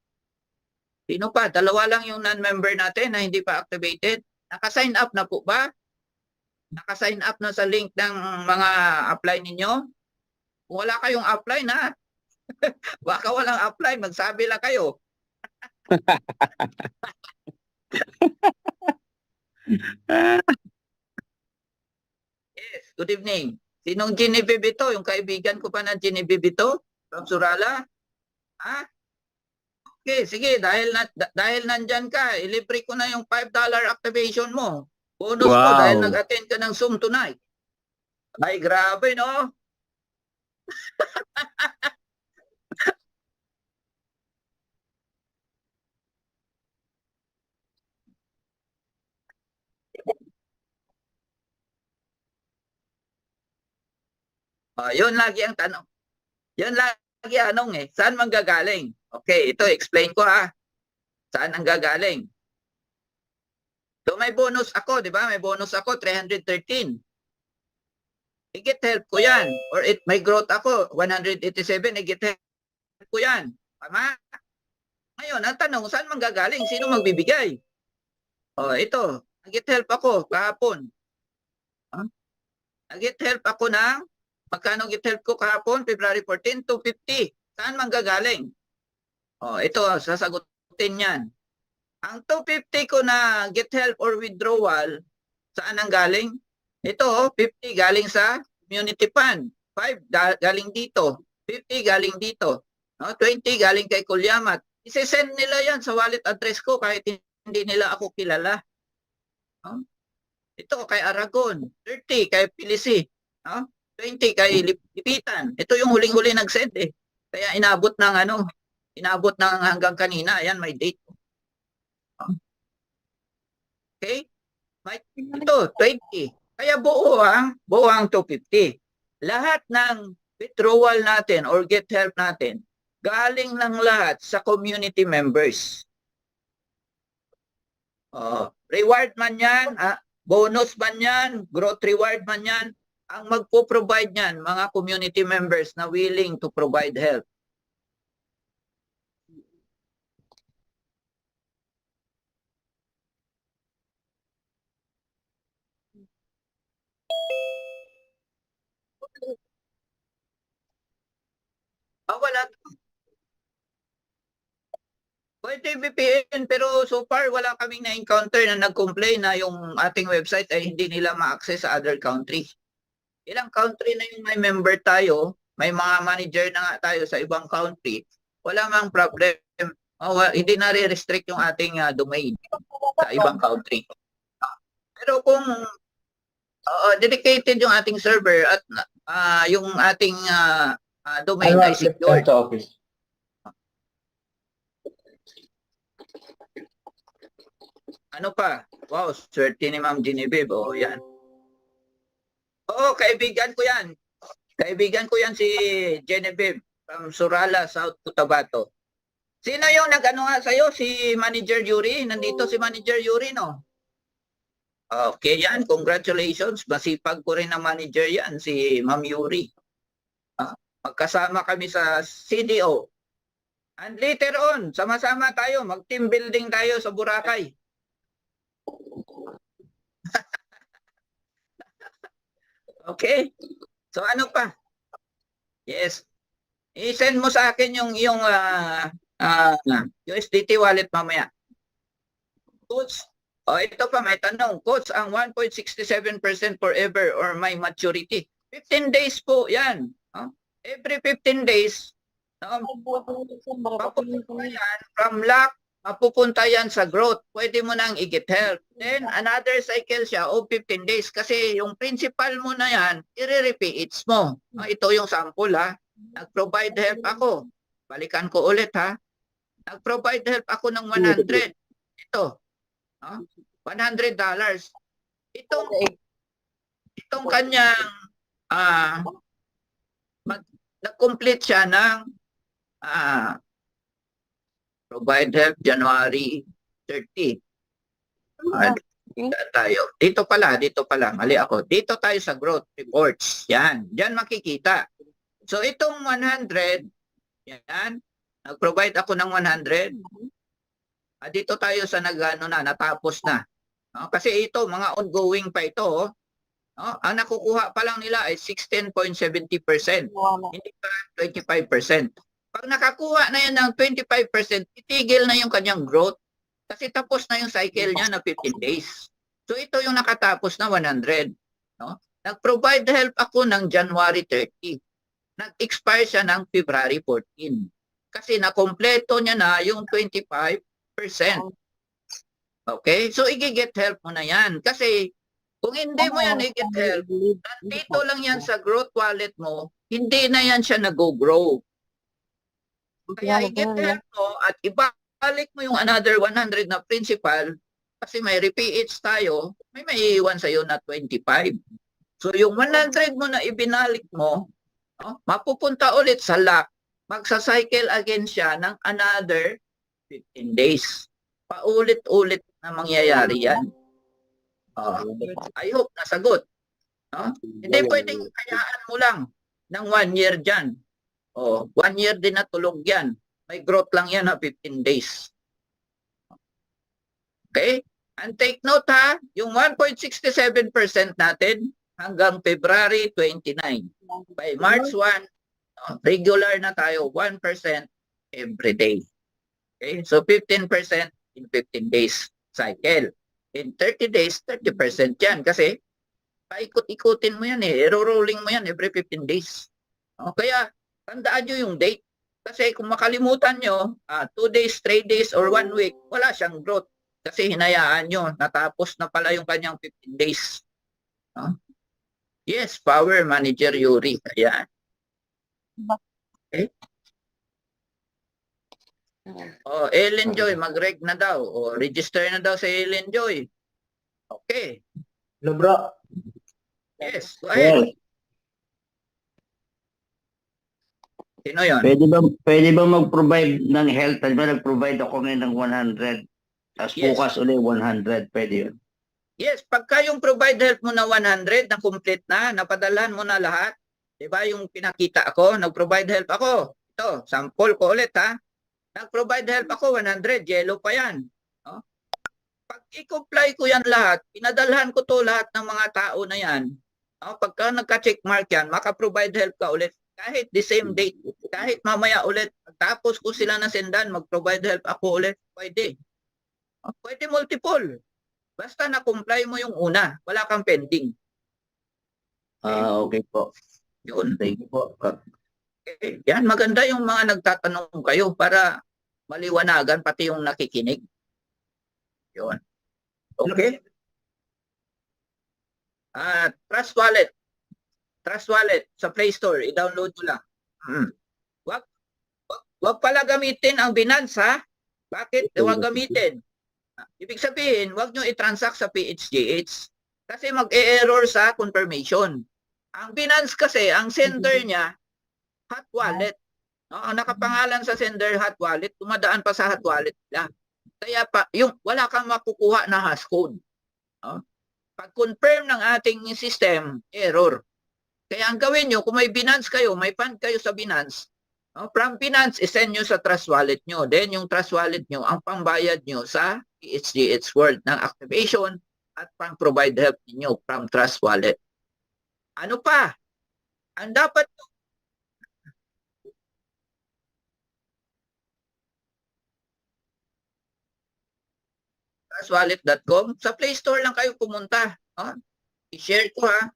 Sino pa? Dalawa lang yung non-member natin na hindi pa activated. Naka-sign up na po ba? Naka-sign up na sa link ng mga apply ninyo? Kung wala kayong apply na, baka walang apply, magsabi lang kayo. Yes, good evening. Sinong Genevieve ito? Yung kaibigan ko pa na Genevieve ito? From Surala? Okay, sige, dahil nandyan ka, ilibre ko na yung $5 activation mo. Bonus mo dahil Wow. nag-attend ka ng Zoom tonight. Ay, grabe, no? Yun lagi ang tanong. Yun lagi anong saan manggagaling? Okay, ito explain ko Saan ang gagaling? So may bonus ako, di ba? May bonus ako, 313. I-get help ko yan. Or may growth ako, 187, i-get help ko yan. Tama? Ngayon, ang tanong, saan manggagaling? Sino magbibigay? Ito, nag-get help ako kahapon. Nag-get help ako ng, magkano get help ko kahapon? February 14, 250. Saan manggagaling? Ito, sasagutin yan. Ang 250 ko na get help or withdrawal, saan ang galing? Ito, 50 galing sa community fund. 5 galing dito. 50 galing dito. 20 galing kay Kulyamat. Isesend nila yan sa wallet address ko kahit hindi nila ako kilala. Ito kay Aragon. 30 kay Pilisi. 20 kay Lipitan. Ito yung huling-huli nag-send Kaya inabot ng hanggang kanina. Ayan, may date. Okay? Ito, 20. Kaya buo ang 250. Lahat ng withdrawal natin or get help natin, galing lang lahat sa community members. Reward man yan, bonus man yan, growth reward man yan, ang magpo-provide yan, mga community members na willing to provide help. Wala. Pwede VPN, pero so far wala kaming na-encounter na nag-complain na yung ating website ay hindi nila ma-access sa other country. Ilang country na yung may member tayo, may mga manager na nga tayo sa ibang country, wala mang problem. Hindi na re-restrict yung ating domain sa ibang country. Pero kung dedicated yung ating server at yung ating domain ay secure. Ano pa? Wow, swerte ni Ma'am Genevieve. Yan. Kaibigan ko yan. Kaibigan ko yan si Genevieve from Surala, South Cotabato. Sino yung nag-ano nga sa'yo? Si Manager Yuri? Nandito si Manager Yuri, no? Okay, yan. Congratulations. Masipag ko rin na manager yan, si Ma'am Yuri. Magkasama kami sa CDO. And later on, sama-sama tayo. Mag-team building tayo sa Boracay. Okay? So ano pa? Yes. I-send mo sa akin yung USDT wallet mamaya. Coach, ito pa may tanong. Coach, ang 1.67% forever or my maturity? 15 days po yan. Every 15 days, mapupunta yan from luck, mapupunta yan sa growth. Pwede mo nang i-get help. Then, another cycle siya of 15 days. Kasi yung principal mo na yan, i-repeats mo. Ito yung sample ha. Nag-provide help ako. Balikan ko ulit ha. Nag-provide help ako ng 100. Ito. $100. Itong kanyang nag-complete siya ng provide help January 30. Dito pala, mali ako. Dito tayo sa growth reports. Yan, diyan makikita. So itong 100, yan, nag-provide ako ng 100. Dito tayo sa natapos na. Kasi ito, mga ongoing pa ito. Ang nakukuha pa lang nila ay 16.70%. Hindi pa 25%. Pag nakakuha na yan ng 25%, itigil na yung kanyang growth. Kasi tapos na yung cycle niya na 15 days. So ito yung nakatapos na 100. Nag-provide help ako ng January 30. Nag-expire siya ng February 14. Kasi nakompleto niya na yung 25%. Okay? So i-get help mo na yan. Kasi kung hindi mo yan i-get help, dito lang yan sa growth wallet mo, hindi na yan siya nag-grow. Kaya i-get help mo at ibalik mo yung another 100 na principal kasi may repeats tayo, may maiiwan sa'yo na 25. So yung 100 mo na ibinalik mo, mapupunta ulit sa luck, magsa-cycle again siya ng another 15 days. Paulit-ulit na mangyayari yan. I hope nasagot. Hindi pwedeng kayaan mo lang ng 1 year dyan. 1 year din natulog yan. May growth lang yan na 15 days. Okay? And take note ha, yung 1.67% natin hanggang February 29. By March 1, regular na tayo, 1% every day. Okay? So 15% in 15 days cycle. In 30 days, 30% yan. Kasi paikot-ikutin mo yan i-rolling mo yan every 15 days. Kaya tandaan nyo yung date. Kasi kung makalimutan nyo, 2 days, 3 days, or 1 week, wala siyang growth. Kasi hinayaan nyo, natapos na pala yung kanyang 15 days. Yes, Power Manager Yuri. Ayan. Okay. Ellen Joy, mag-reg na daw. Register na daw sa Ellen Joy. Okay. Hello, bro. Yes, go ahead. Sino yun? Pwede ba mag-provide ng health? Diba nag-provide ako ngayon ng 100. Tapos Yes. bukas ulit 100. Pwede yun. Yes, pagka yung provide help mo na 100, na complete na, napadalhan mo na lahat, diba yung pinakita ako, nag-provide help ako. Ito, sample ko ulit ha. Nag-provide help ako, 100, yellow pa yan. Pag i-comply ko yan lahat, pinadalhan ko to lahat ng mga tao na yan, Pagka nagka-check mark yan, maka-provide help ka ulit. Kahit the same date, kahit mamaya ulit, tapos kung sila nasendan, mag-provide help ako ulit, pwede. Pwede multiple. Basta na-comply mo yung una, wala kang pending. Okay po. Yun. Thank you po. Okay. Yan, maganda yung mga nagtatanong kayo para maliwanagan pati yung nakikinig. Yun. Okay? Trust Wallet. Trust Wallet sa Play Store, i-download mo lang. Wag pala gamitin ang Binance, ha? Bakit? Wag gamitin. Ibig sabihin, wag nyo i-transact sa PHGH kasi mag-e-error sa confirmation. Ang Binance kasi, ang sender niya, hot wallet. No? Ang nakapangalan sa sender hot wallet, tumadaan pa sa hot wallet nila. Kaya pa, wala kang makukuha na hashcode. No? Pag-confirm ng ating system, error. Kaya ang gawin nyo, kung may Binance kayo, may fund kayo sa Binance, no? From Binance, isend nyo sa Trust Wallet nyo. Then yung Trust Wallet nyo, ang pambayad nyo sa PHGH World ng activation at pang-provide help niyo from Trust Wallet. Ano pa? Ang dapat trustwallet.com, sa Play Store lang kayo pumunta. I-share ko, ha.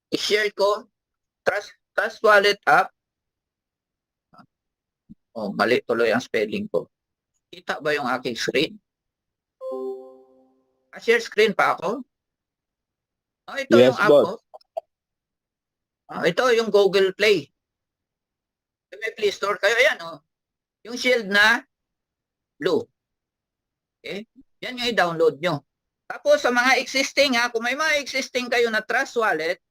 I-share ko. Trust Wallet app. Mali tuloy ang spelling ko. Kita ba yung aking screen? Share screen pa ako? Ito Yes, yung app boss. ko. Ito yung Google Play. May Play Store kayo. Ayan, yung shield na blue. Okay? Yan yung i-download nyo. Tapos sa mga existing, kung may mga existing kayo na Trust Wallet,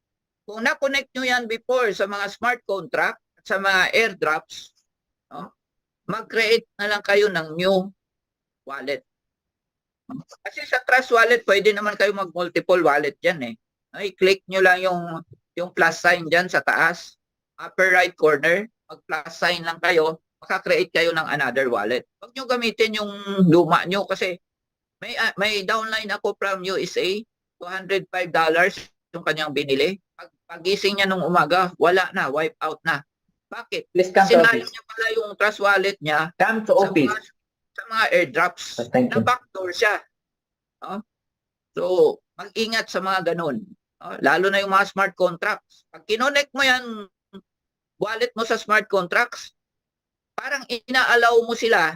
kung na-connect nyo yan before sa mga smart contract at sa mga airdrops, mag-create na lang kayo ng new wallet. Kasi sa Trust Wallet, pwede naman kayo mag-multiple wallet dyan. I-click nyo lang yung plus sign dyan sa taas, upper right corner, mag-plus sign lang kayo, maka-create kayo ng another wallet. Huwag nyo gamitin yung luma nyo kasi may downline ako from USA, $205 yung kanyang binili. Pagising niya nung umaga, wala na, wipe out na. Bakit? Please come to Sinayo office. niya pala yung Trust Wallet niya Come to office. sa mga airdrops. Thank you. Na backdoor siya. So, mag-ingat sa mga ganun. Lalo na yung mga smart contracts. Pag kinonect mo yan, wallet mo sa smart contracts, parang inaalaw mo sila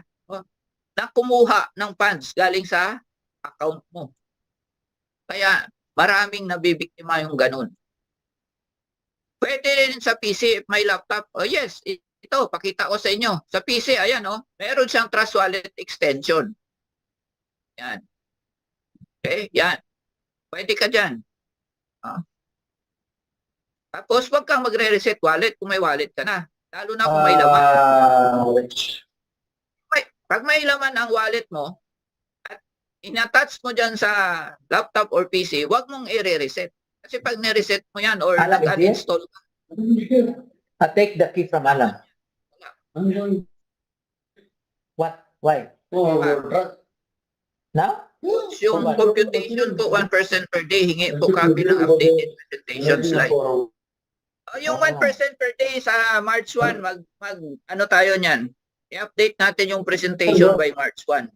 na kumuha ng funds galing sa account mo. Kaya maraming nabibiktima yung ganun. Pwede rin sa PC if may laptop. Yes, ito, pakita ko sa inyo. Sa PC, ayan, meron siyang Trust Wallet extension. Yan. Okay, yan. Pwede ka dyan. Tapos, wag kang magre-reset wallet kung may wallet ka na. Lalo na kung may laman. Pag may laman ang wallet mo, at in-attach mo dyan sa laptop or PC, wag mong i-reset. Kasi pag ni-reset mo yan or Alam, nag-uninstall ka, I take the key from Alan. What? Why? Now? yung computation po 1% per day, hingi po copy ng updated presentation slide. Yung 1% per day sa March 1, ano tayo niyan? I-update natin yung presentation by March 1.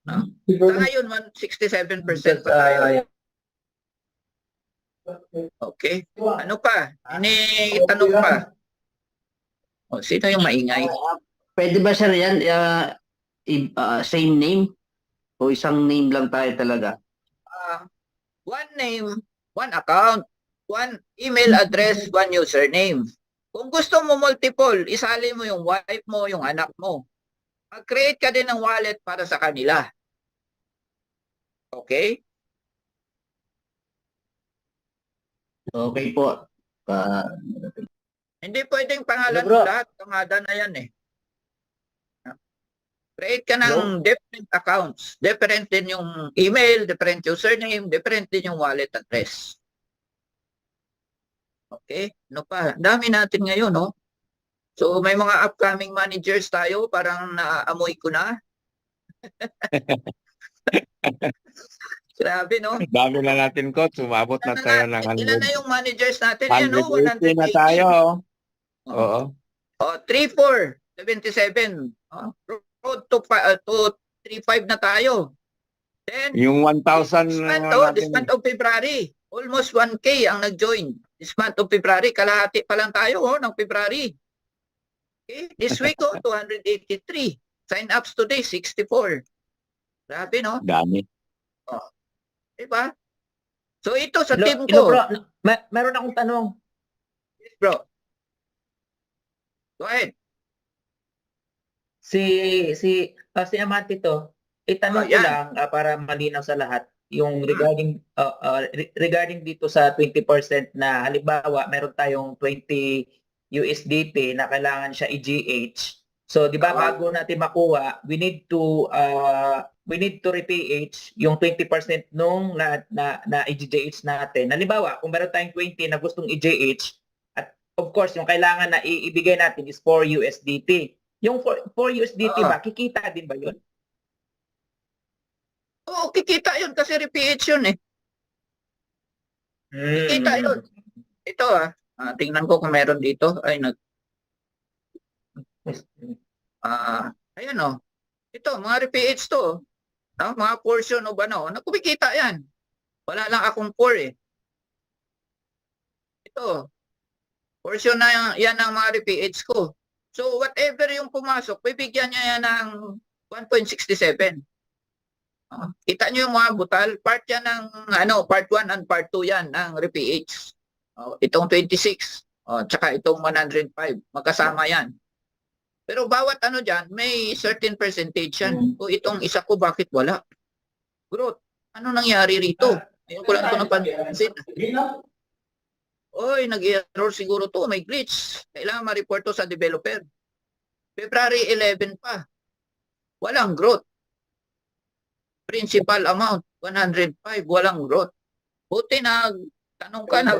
Sa ngayon, 167% pa tayo. Okay. Ano pa? Tanong pa. Sino yung maingay? Pwede ba sir yan, same name? O isang name lang tayo talaga? One name, one account, one email address, one username. Kung gusto mo multiple, isali mo yung wife mo, yung anak mo. Mag-create ka din ng wallet para sa kanila. Okay? Okay po. Hindi pwedeng pangalan Bro. lahat. Tangada na yan eh. Create ka ng different accounts. Different din yung email, different username, different din yung wallet address. Okay? Ano pa? Dami natin ngayon, no? So, may mga upcoming managers tayo. Parang naamoy ko na. Grabe, no? Dami na natin, coach. Sumabot na tayo ng Ilan na 100. yung managers natin? Yan, no? 180 na 180. tayo. Oh. Oo. Oh, 3-4, 77. Oh, road to 3-5 na tayo. Then, Yung 1,000 this month of February, almost 1K ang nag-join. This month of February, kalahati pa lang tayo ng February. Okay? This week, 283. Sign-ups today, 64. Grabe, no? Dami. Diba? So, ito sa Hello, team hello, ko. bro. Meron akong tanong. Yes, bro. Go ahead. Si Amante to, itanong ko yan. lang para malinaw sa lahat yung regarding dito sa 20% na halimbawa meron tayong 20 USDT na kailangan siya i-GH. So, di ba, Oo. bago natin makuha, we need to re-PH yung 20% nung na i-GH natin. Halimbawa, kung meron tayong 20 na gustong i-GH, at of course, yung kailangan na ibigay natin is 4 USDT. Yung 4 USDT Oo. ba, kikita din ba yun? Oo, kikita yun kasi RPH yun eh. Kikita yun. Ito tingnan ko kung meron dito. Ay, ayan Ito, mga RPH to. Mga portion of kumikita yan. Wala lang akong 4 eh. Ito. Portion na yan ng mga RPH ko. So, whatever yung pumasok, bibigyan niya yan ng 1.67. Kita niyo yung mga butal, part yan ng part 1 and part 2 yan ng RPH. Itong 26, tsaka itong 105, magkasama yan. Pero bawat diyan, may certain percentage yan. O itong isa ko, bakit wala? Growth, ano nangyari rito? Ngayon ko lang ito napansin. Oy, nag-error siguro to, may glitch. Kailangan ma-report to sa developer. February 11 pa. Walang growth. Principal amount, 105, walang growth. Buti na tanong ka na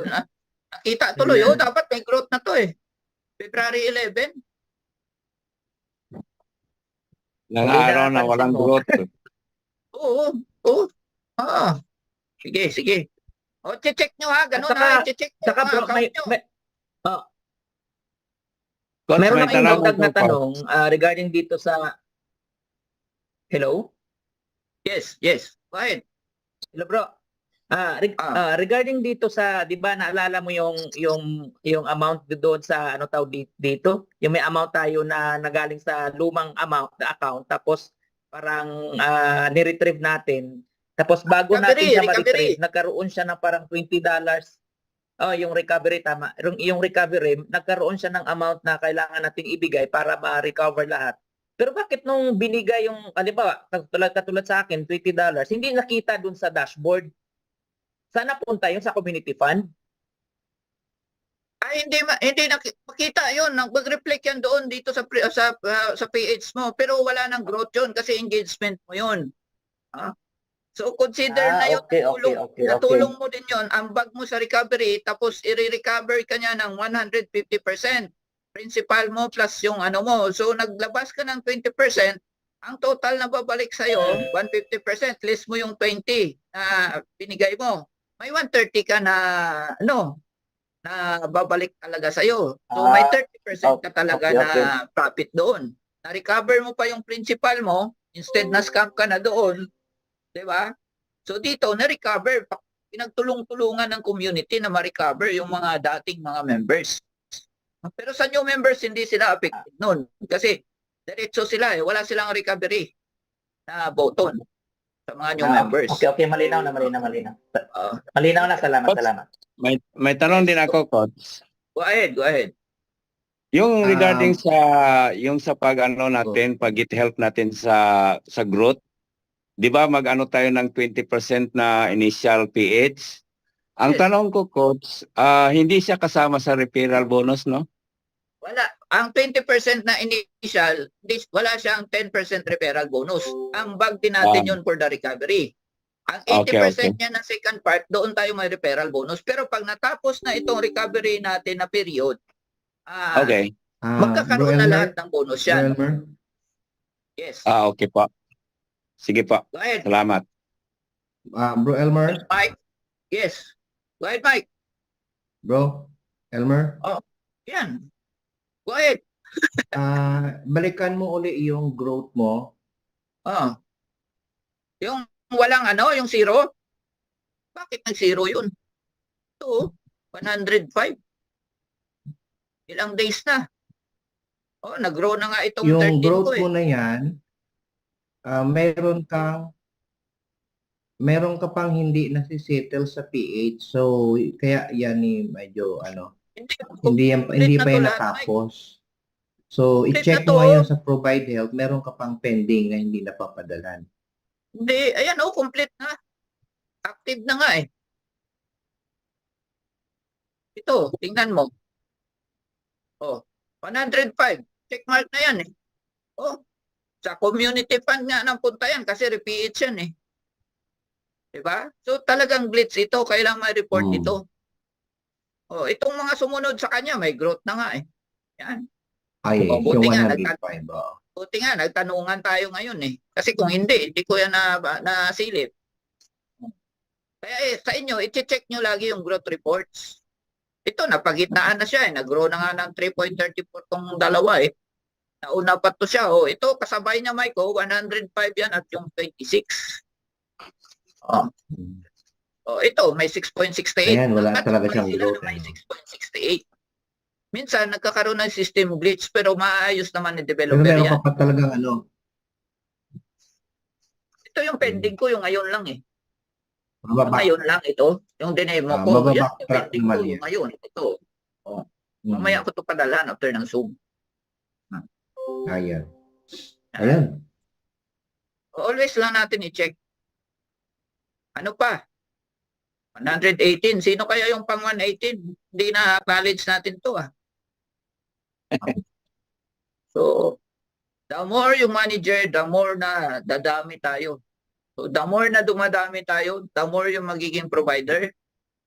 nakita tuloy, dapat may growth na to eh. February 11. Nang araw na walang growth. Oo. Sige. Check nyo ganun check nyo. Saka bro, Coach, meron may akong tanong dagdag na ako, tanong regarding dito sa... Hello? Yes. Go ahead. Hello bro. Regarding dito sa, 'di ba, naalala mo yung amount doon sa dito? Yung may amount tayo na nagaling sa lumang amount na account tapos parang ni-retrieve natin. Tapos bago natin siya ma-retrieve, nagkaroon siya ng parang $20. Yung recovery tama. Yung recovery, nagkaroon siya ng amount na kailangan nating ibigay para ma-recover lahat. Pero bakit nung binigay yung, halimbawa, katulad sa akin, $20, hindi nakita dun sa dashboard? Sana punta yun sa community fund? Hindi makita yun. Mag-reflect yan doon dito sa PH mo. Pero wala nang growth yun kasi engagement mo yun. So consider na yun. Okay. Natulong mo din yun. Ambag mo sa recovery tapos i-recover ka niya ng 150%. Principal mo plus yung mo. So naglabas ka ng 20%, ang total na babalik sa'yo, 150%. List mo yung 20 na binigay mo. May 130 ka na na babalik talaga sa'yo. So may 30% ka talaga na profit doon. Na-recover mo pa yung principal mo, instead na scam ka na doon. Diba? So dito, na-recover. Pinagtulong-tulungan ng community na ma-recover yung mga dating mga members. Pero sa new members, hindi sila affected noon. Kasi diretso sila wala silang recovery na button sa mga new members. Okay, malinaw na. Malinaw na, salamat. May tanong din ako, Coach. Go ahead. Yung regarding sa natin, pag-get help natin sa growth, di ba tayo ng 20% na initial PH? Ang Yes. tanong ko, Coach, hindi siya kasama sa referral bonus, no? Wala. Ang 20% na initial, wala siyang 10% referral bonus. Ang bag din natin yun for the recovery. Ang 80% niya na second part, doon tayo may referral bonus. Pero pag natapos na itong recovery natin na period, Okay. magkakaroon na lahat ng bonus yan. Yes. Okay po. Sige po. Go ahead. Salamat. Bro Elmer, Mike? Yes. Go ahead, Mike. bro Elmer, Yan. Go ahead. balikan mo uli yung growth mo. Oh. Yung walang ano, yung zero? Bakit nag-zero yun? Ito, 105. Ilang days na? Oh, nag-grow na nga itong Yung 13 growth ko eh. mo na yan, meron ka pang hindi nasisettle sa PH. So, kaya yan medyo hindi na pa to yan lahat, Mike. natapos. So, Complete i-check na to. mo ngayon sa Provide Health, meron ka pang pending na hindi napapadalan. Hindi, ayan oh, complete na. Active na nga eh. Ito, tingnan mo. Oh, 105. Check mark na yan eh. Oh, sa community fund nga ng punta yan kasi repeat yan eh. Diba? So talagang glitch ito, kailangan may report ito. Oh, itong mga sumunod sa kanya, may growth na nga eh. Yan. Ay, Oh, yung buti nga, 105. Buti nga, nagtanungan tayo ngayon eh. Kasi kung hindi ko yan nasilip. Kaya sa inyo, i-check nyo lagi yung growth reports. Ito, napagitnaan na siya eh. Nag-grow na nga ng 3.34 tong dalawa eh. Nauna pa to siya. Oh, ito, kasabay niya, Mike, 105 yan at yung 26. Oh. Oh, ito, may 6.68. Ayan, wala At talaga may siyang sila growth. na may 6.68. Minsan, nagkakaroon ng system glitch pero maayos naman ni Pero developer meron yan. ka pa talagang Ito yung pending ko, yung ngayon lang eh. mababa. Ngayon lang ito. Yung dinemo ko, yan, yung Mababacktrack pending ko, naman yung yan. ngayon. Ito. Oh. Mamaya ko ito padalhan after ng Zoom. Ayan. Ayan. Always lang natin i-check. Ano pa? 118. Sino kaya yung pang 118? Hindi na acknowledge natin to ah. So, the more yung manager, the more na dadami tayo. So, the more na dumadami tayo, the more yung magiging provider.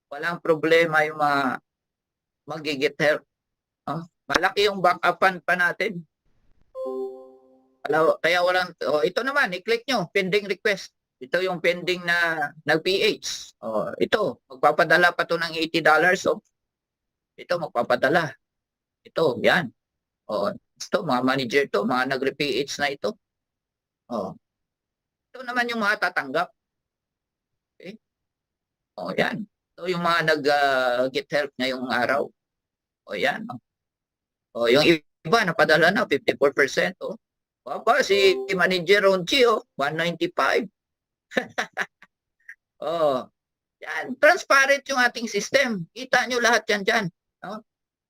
Walang problema yung magigit help. Malaki yung backup fund pa natin. Kaya walang, ito naman, i-click nyo, pending request. Ito yung pending na nag-PH. Ito, magpapadala pa to ng $80. So, ito, magpapadala. Ito, yan. Ito, mga manager to, mga nag-PH na ito. Ito naman yung mga tatanggap. Okay? Yan. Ito yung mga nag-get help ngayong araw. Yan. Yung iba, napadala na, 54%. Baba, si Manager Ronchi, 195. Yan. Transparent yung ating system. Kita nyo lahat yan dyan.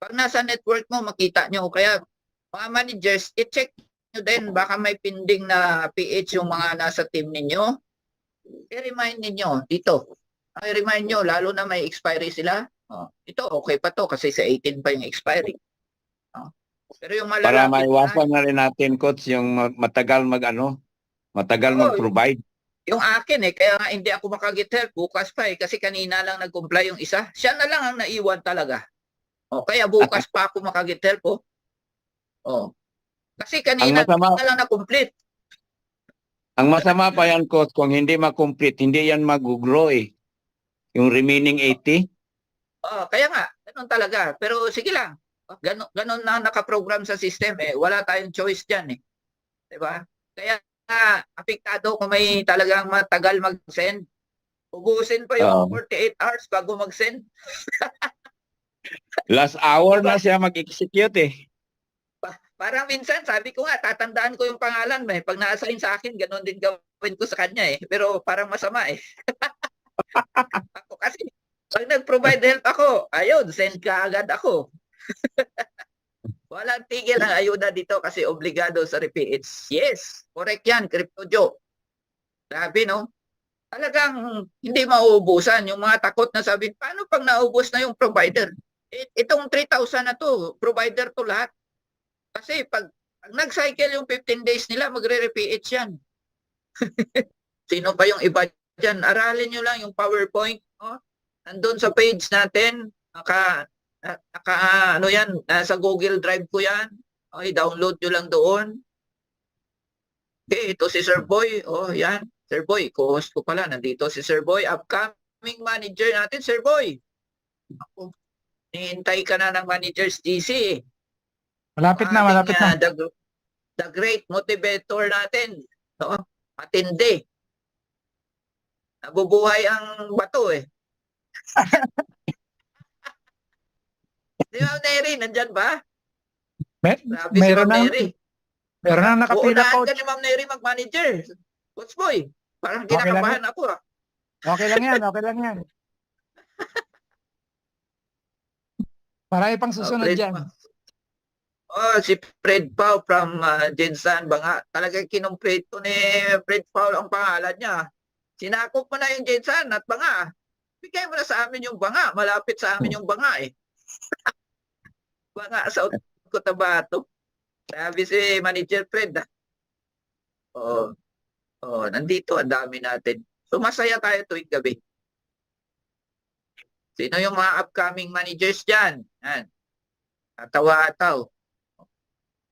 Pag nasa network mo, makita nyo. Kaya, mga managers, i-check nyo din. Baka may pending na PH yung mga nasa team ninyo. I-remind ninyo dito. I-remind nyo, lalo na may expiry sila. Ito, okay pa to kasi sa 18 pa yung expiry. Pero yung Para malalapit maiwasan na rin natin, Coach, yung matagal matagal mag-provide. yung akin kaya nga hindi ako makagit help bukas pa kasi kanina lang nag-comply yung isa. Siya na lang ang naiwan talaga. Kaya bukas pa ako makagit help. Kasi kanina na lang na-complete. Ang masama pa yan, Coach, kung hindi ma-complete, hindi yan mag-grow eh. Yung remaining 80. Kaya nga, ganun talaga. Pero sige lang. Ganun na nakaprogram sa system wala tayong choice diyan diba? Kaya apektado kung may talagang matagal mag-send. Ubusin pa yung 48 hours bago mag-send. Last hour na siya mag-execute eh. Parang minsan, sabi ko nga, tatandaan ko yung pangalan pag na-assign sa akin, ganun din gawin ko sa kanya Pero parang masama Ako kasi, pag nag-provide help ako, ayun, send ka agad ako. Walang tigil ang ayuda dito kasi obligado sa repeats. Yes, correct yan, Crypto Joe. Sabi talagang hindi mauubusan. Yung mga takot na sabi, paano pag naubos na yung provider? Itong 3,000 na to, provider to lahat. Kasi pag nag-cycle yung 15 days nila, magre-repeat yan. Sino pa yung iba dyan? Aralin nyo lang yung PowerPoint. Nandun sa page natin, sa Google Drive ko yan. Okay, download nyo lang doon. Okay, ito si Sir Boy. Yan. Sir Boy, co-host ko pala. Nandito si Sir Boy. Upcoming manager natin, Sir Boy. Ako, nihintay ka na ng Managers GC. Malapit na, malapit na. The great motivator natin. No? Matindi. Nabubuhay ang bato eh. Di ba, Neri? Nandyan ba? Grabe si Mayroon Ma'am na, Neri. mayroon na nakapila, Uunahan coach. ka ni Ma'am Neri mag-manager. Coach Boy, parang Okay lang kinakabahan ako ah. Okay lang yan, okay lang yan. Marami pang susunod Fred dyan. Pao. Oh, si Fred Pao from Jensan Banga. Talagang kinomplete ni Fred Pao ang pangalan niya. Sinakop mo na yung Jensan at Banga. Bigay mo na sa amin yung Banga. Malapit sa amin yung Banga eh. Banga sa Cotabato. Sabi si Manager Fred. Oh, nandito ang dami natin. So masaya tayo tuwing gabi. Sino yung mga upcoming managers dyan? Yan. Tatawa-ataw.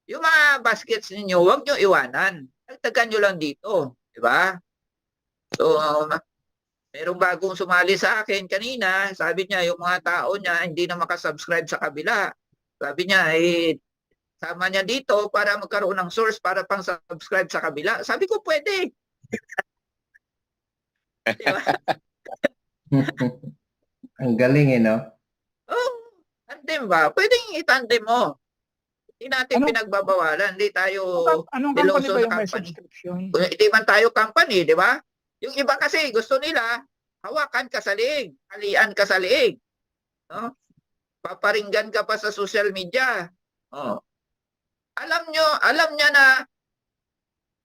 Yung mga baskets ninyo, huwag nyo iwanan. Dagdagan nyo lang dito. Diba? So, merong bagong sumali sa akin kanina. Sabi niya, yung mga tao niya hindi na makasubscribe sa kabila. Sabi niya, sama niya dito para magkaroon ng source para pang subscribe sa kabila. Sabi ko, pwede. Diba? Ang galing no? Oh, tandem ba? Pwedeng itandem mo. Hindi natin Ano? pinagbabawalan. Hindi tayo, Anong Below company ba zone yung may company. subscription? hindi man tayo company, di ba? Yung iba kasi gusto nila, hawakan ka sa liig, halian ka sa liig. No? Paparinggan ka pa sa social media. Oh. Alam niya na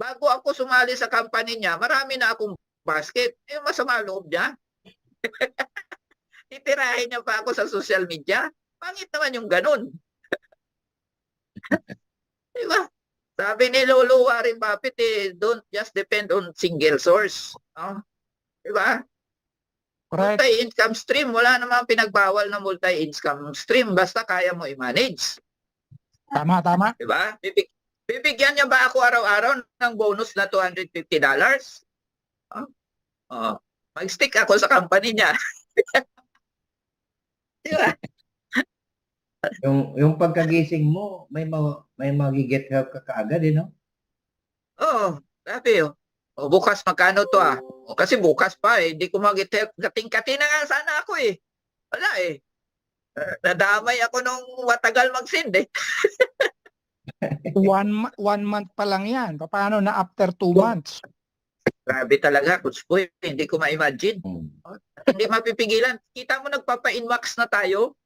bago ako sumali sa company niya, marami na akong basket. Eh, masama loob niya. Titirahin niya pa ako sa social media. Pangit naman yung ganun. Diba? Sabi ni Lolo Warren Buffett, don't just depend on single source. No? Diba? Correct. Multi-income stream, wala namang pinagbawal na multi-income stream basta kaya mo i-manage. Tama, tama. Diba? Bibigyan niya ba ako araw-araw ng bonus na $250? Mag-stick ako sa company niya. Diba? Yung pagkagising mo, may magi-get help ka kaagad no? Oo, sabi bukas magkano to ah? Kasi bukas pa hindi ko mag-help. Kating-kati na nga sana ako eh. Wala eh. Nadamay ako nung matagal mag-send eh. One month pa lang yan. Paano na after 2 months? Grabe talaga, Coach Boy. Hindi ko ma-imagine. Hindi mapipigilan. Kita mo nagpapa-inmax na tayo?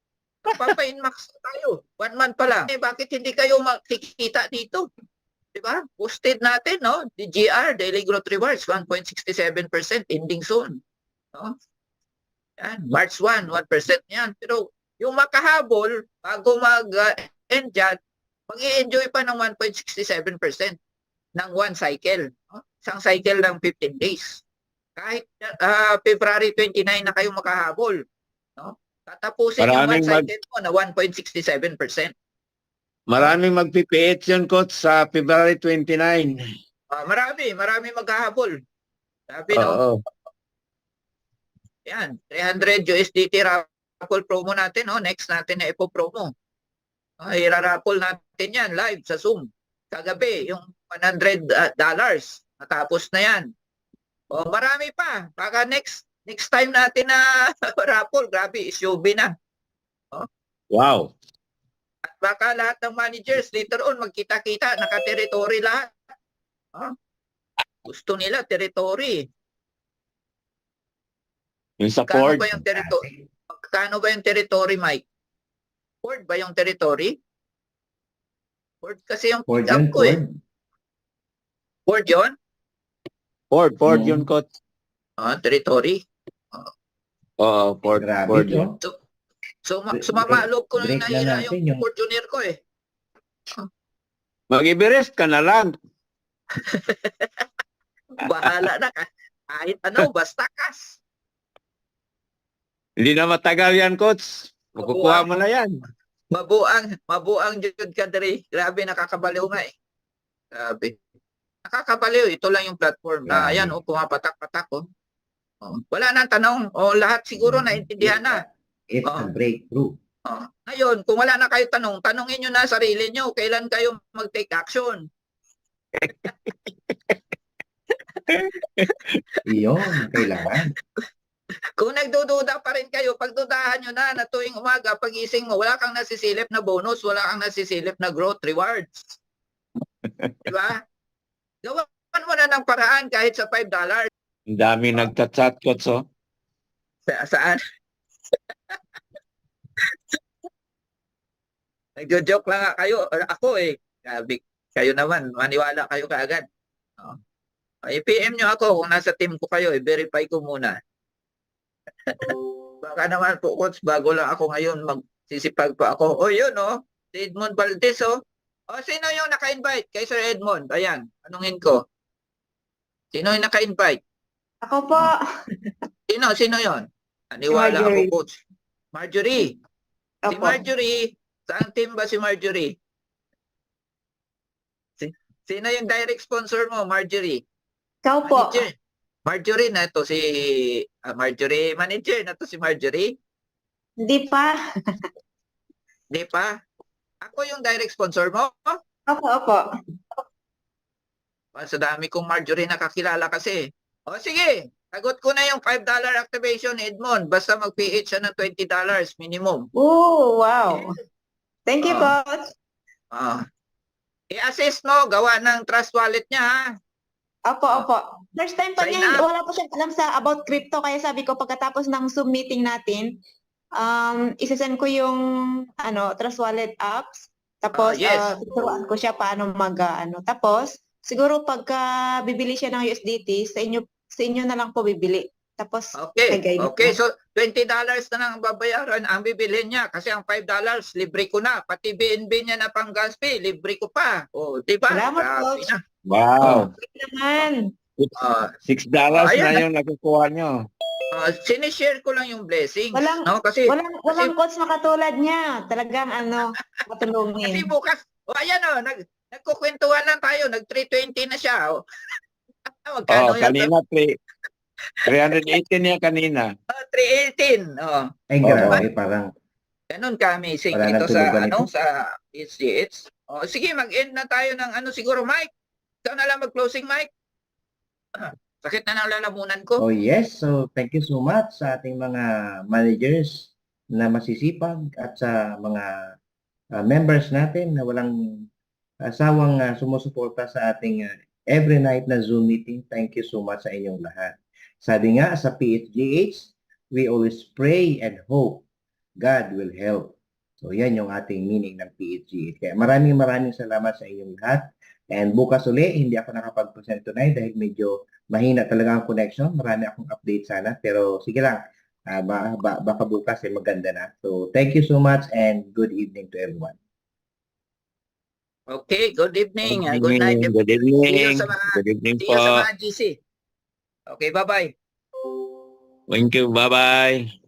Nagpapa-inmax na tayo. 1 month pa lang. Bakit hindi kayo makikita dito? Diba? Posted natin, no? DGR, Daily Growth Rewards, 1.67% ending soon. No? Yan. March 1, 1% yan. Pero yung makahabol, bago mag-end dyan, mag-i-enjoy pa ng 1.67% ng one cycle. No? Isang cycle ng 15 days. Kahit February 29 na kayo makahabol. No? Tatapusin yung one cycle mo na 1.67%. Maraming magpipiit yun, Coach, sa February 29. Marami maghahabol. Sabi, no? Oo. Yan, 300 USDT raffle promo natin, no? Next natin na ipo-promo. Iraraffle natin yan live sa Zoom. Kagabi, yung $100. Natapos na yan. Marami pa. Baka next time natin na raffle, grabe, SUV na. Wow. At baka lahat ng managers later on magkita-kita, naka-territory lahat. Gusto nila territory. Yung sa Kano Ford. ba yung territory? Kano ba yung territory, Mike? Ford ba yung territory? Ford kasi yung Ford pick-up yun, ko eh. Ford yun? Ford yun, Coach. Territory. Oo, Ford. Grabe Ford to. yun. Sumama loob ko na break na nahira natin yung yung- Fortuner ko eh. Mag-Everest ka na lang. Bahala na ka. Kahit ano, basta kas. Hindi na matagal yan, Coach. Makukuha mo na yan. Mabuang jud ka diri. Grabe, nakakabaliw nga eh. Grabe. Nakakabaliw. Ito lang yung platform na Grabe. ayan, pumapatak-patak. Wala nang tanong. Lahat siguro naintindihan na. It's a breakthrough. Ngayon, kung wala na kayo tanong, tanongin nyo na sarili nyo. Kailan kayo mag-take action? Iyon, kailangan. Kung nagdududa pa rin kayo, pagdudahan nyo na tuwing umaga, pagising mo, wala kang nasisilip na bonus, wala kang nasisilip na growth rewards. Diba? Gawan mo na ng paraan kahit sa $5. Ang dami nagchat-chat, Coach, oh. Saan? Nagjo-joke lang nga kayo. Ako Sabi, kayo naman, maniwala kayo kaagad. I-PM nyo ako kung nasa team ko kayo, i-verify ko muna. Baka naman po, Coach, bago lang ako ngayon, magsisipag pa ako. Yun, si Edmond Valdez, sino yung naka-invite kay Sir Edmond? Ayan, anungin ko. Sino yung naka-invite? Ako po. Sino yon? Aniwala ako, Marjorie. Coach. Marjorie. Si Opo. Marjorie, saan team ba si Marjorie? Sino yung direct sponsor mo, Marjorie? Ikaw po. Manager. Marjorie na to si Marjorie. Manager na to si Marjorie. Hindi pa. Di pa? Ako yung direct sponsor mo? Opo. Sa dami kong Marjorie nakakilala kasi. Sige. Sagot ko na yung $5 activation, Edmond. Basta mag-PH siya ng $20 minimum. Oh, wow. Thank you, Ah. Coach. I-assist mo. Gawa ng trust wallet niya, ha? Opo. First time pa Sign niya, up. wala pa siya alam sa about crypto, kaya sabi ko pagkatapos ng Zoom meeting natin, isasend ko yung Trust Wallet apps, tapos Yes. tuturuan ko siya paano tapos siguro pagka bibili siya ng USDT, sa inyo na lang po bibili. Tapos Okay. guide Okay. ko. So, $20 na lang ang babayaran ang bibilhin niya. Kasi ang $5, libre ko na. Pati BNB niya na pang gas fee, libre ko pa. Di ba? Salamat, Grabe Coach. na. Wow. Naman. $6 Ayan, na yung nakukuha nyo. Sinishare ko lang yung blessings. Walang- no? Kasi Walang coach makatulad niya. Talagang matulungin. kasi bukas, ayan nagkukwentuhan lang tayo. Nag-320 na siya. Magkano yan? Kanina 318 niya kanina. 318. Ay, grabe, parang Ganun ka-amazing Wala dito nang sa tulugan ito. sa HGH. Sige, mag-end na tayo ng siguro, Mike. Ikaw na lang mag-closing, Mike. Sakit na ng lalamunan ko. Oh yes, so thank you so much sa ating mga managers na masisipag at sa mga members natin na walang asawang sumusuporta sa ating every night na Zoom meeting. Thank you so much sa inyong lahat. Sabi nga sa PHGH, we always pray and hope God will help. So yan yung ating meaning ng PHGH. Kaya maraming salamat sa inyong lahat. And bukas uli, hindi ako nakapag-present tonight dahil medyo mahina talaga ang connection. Marami akong update sana. Pero sige lang, baka bukas maganda na. So thank you so much and good evening to everyone. Okay, good evening. Good night. Good See you evening. sa mga, Good evening see you sa po. mga GC. Okay, bye-bye. Thank you. Bye-bye.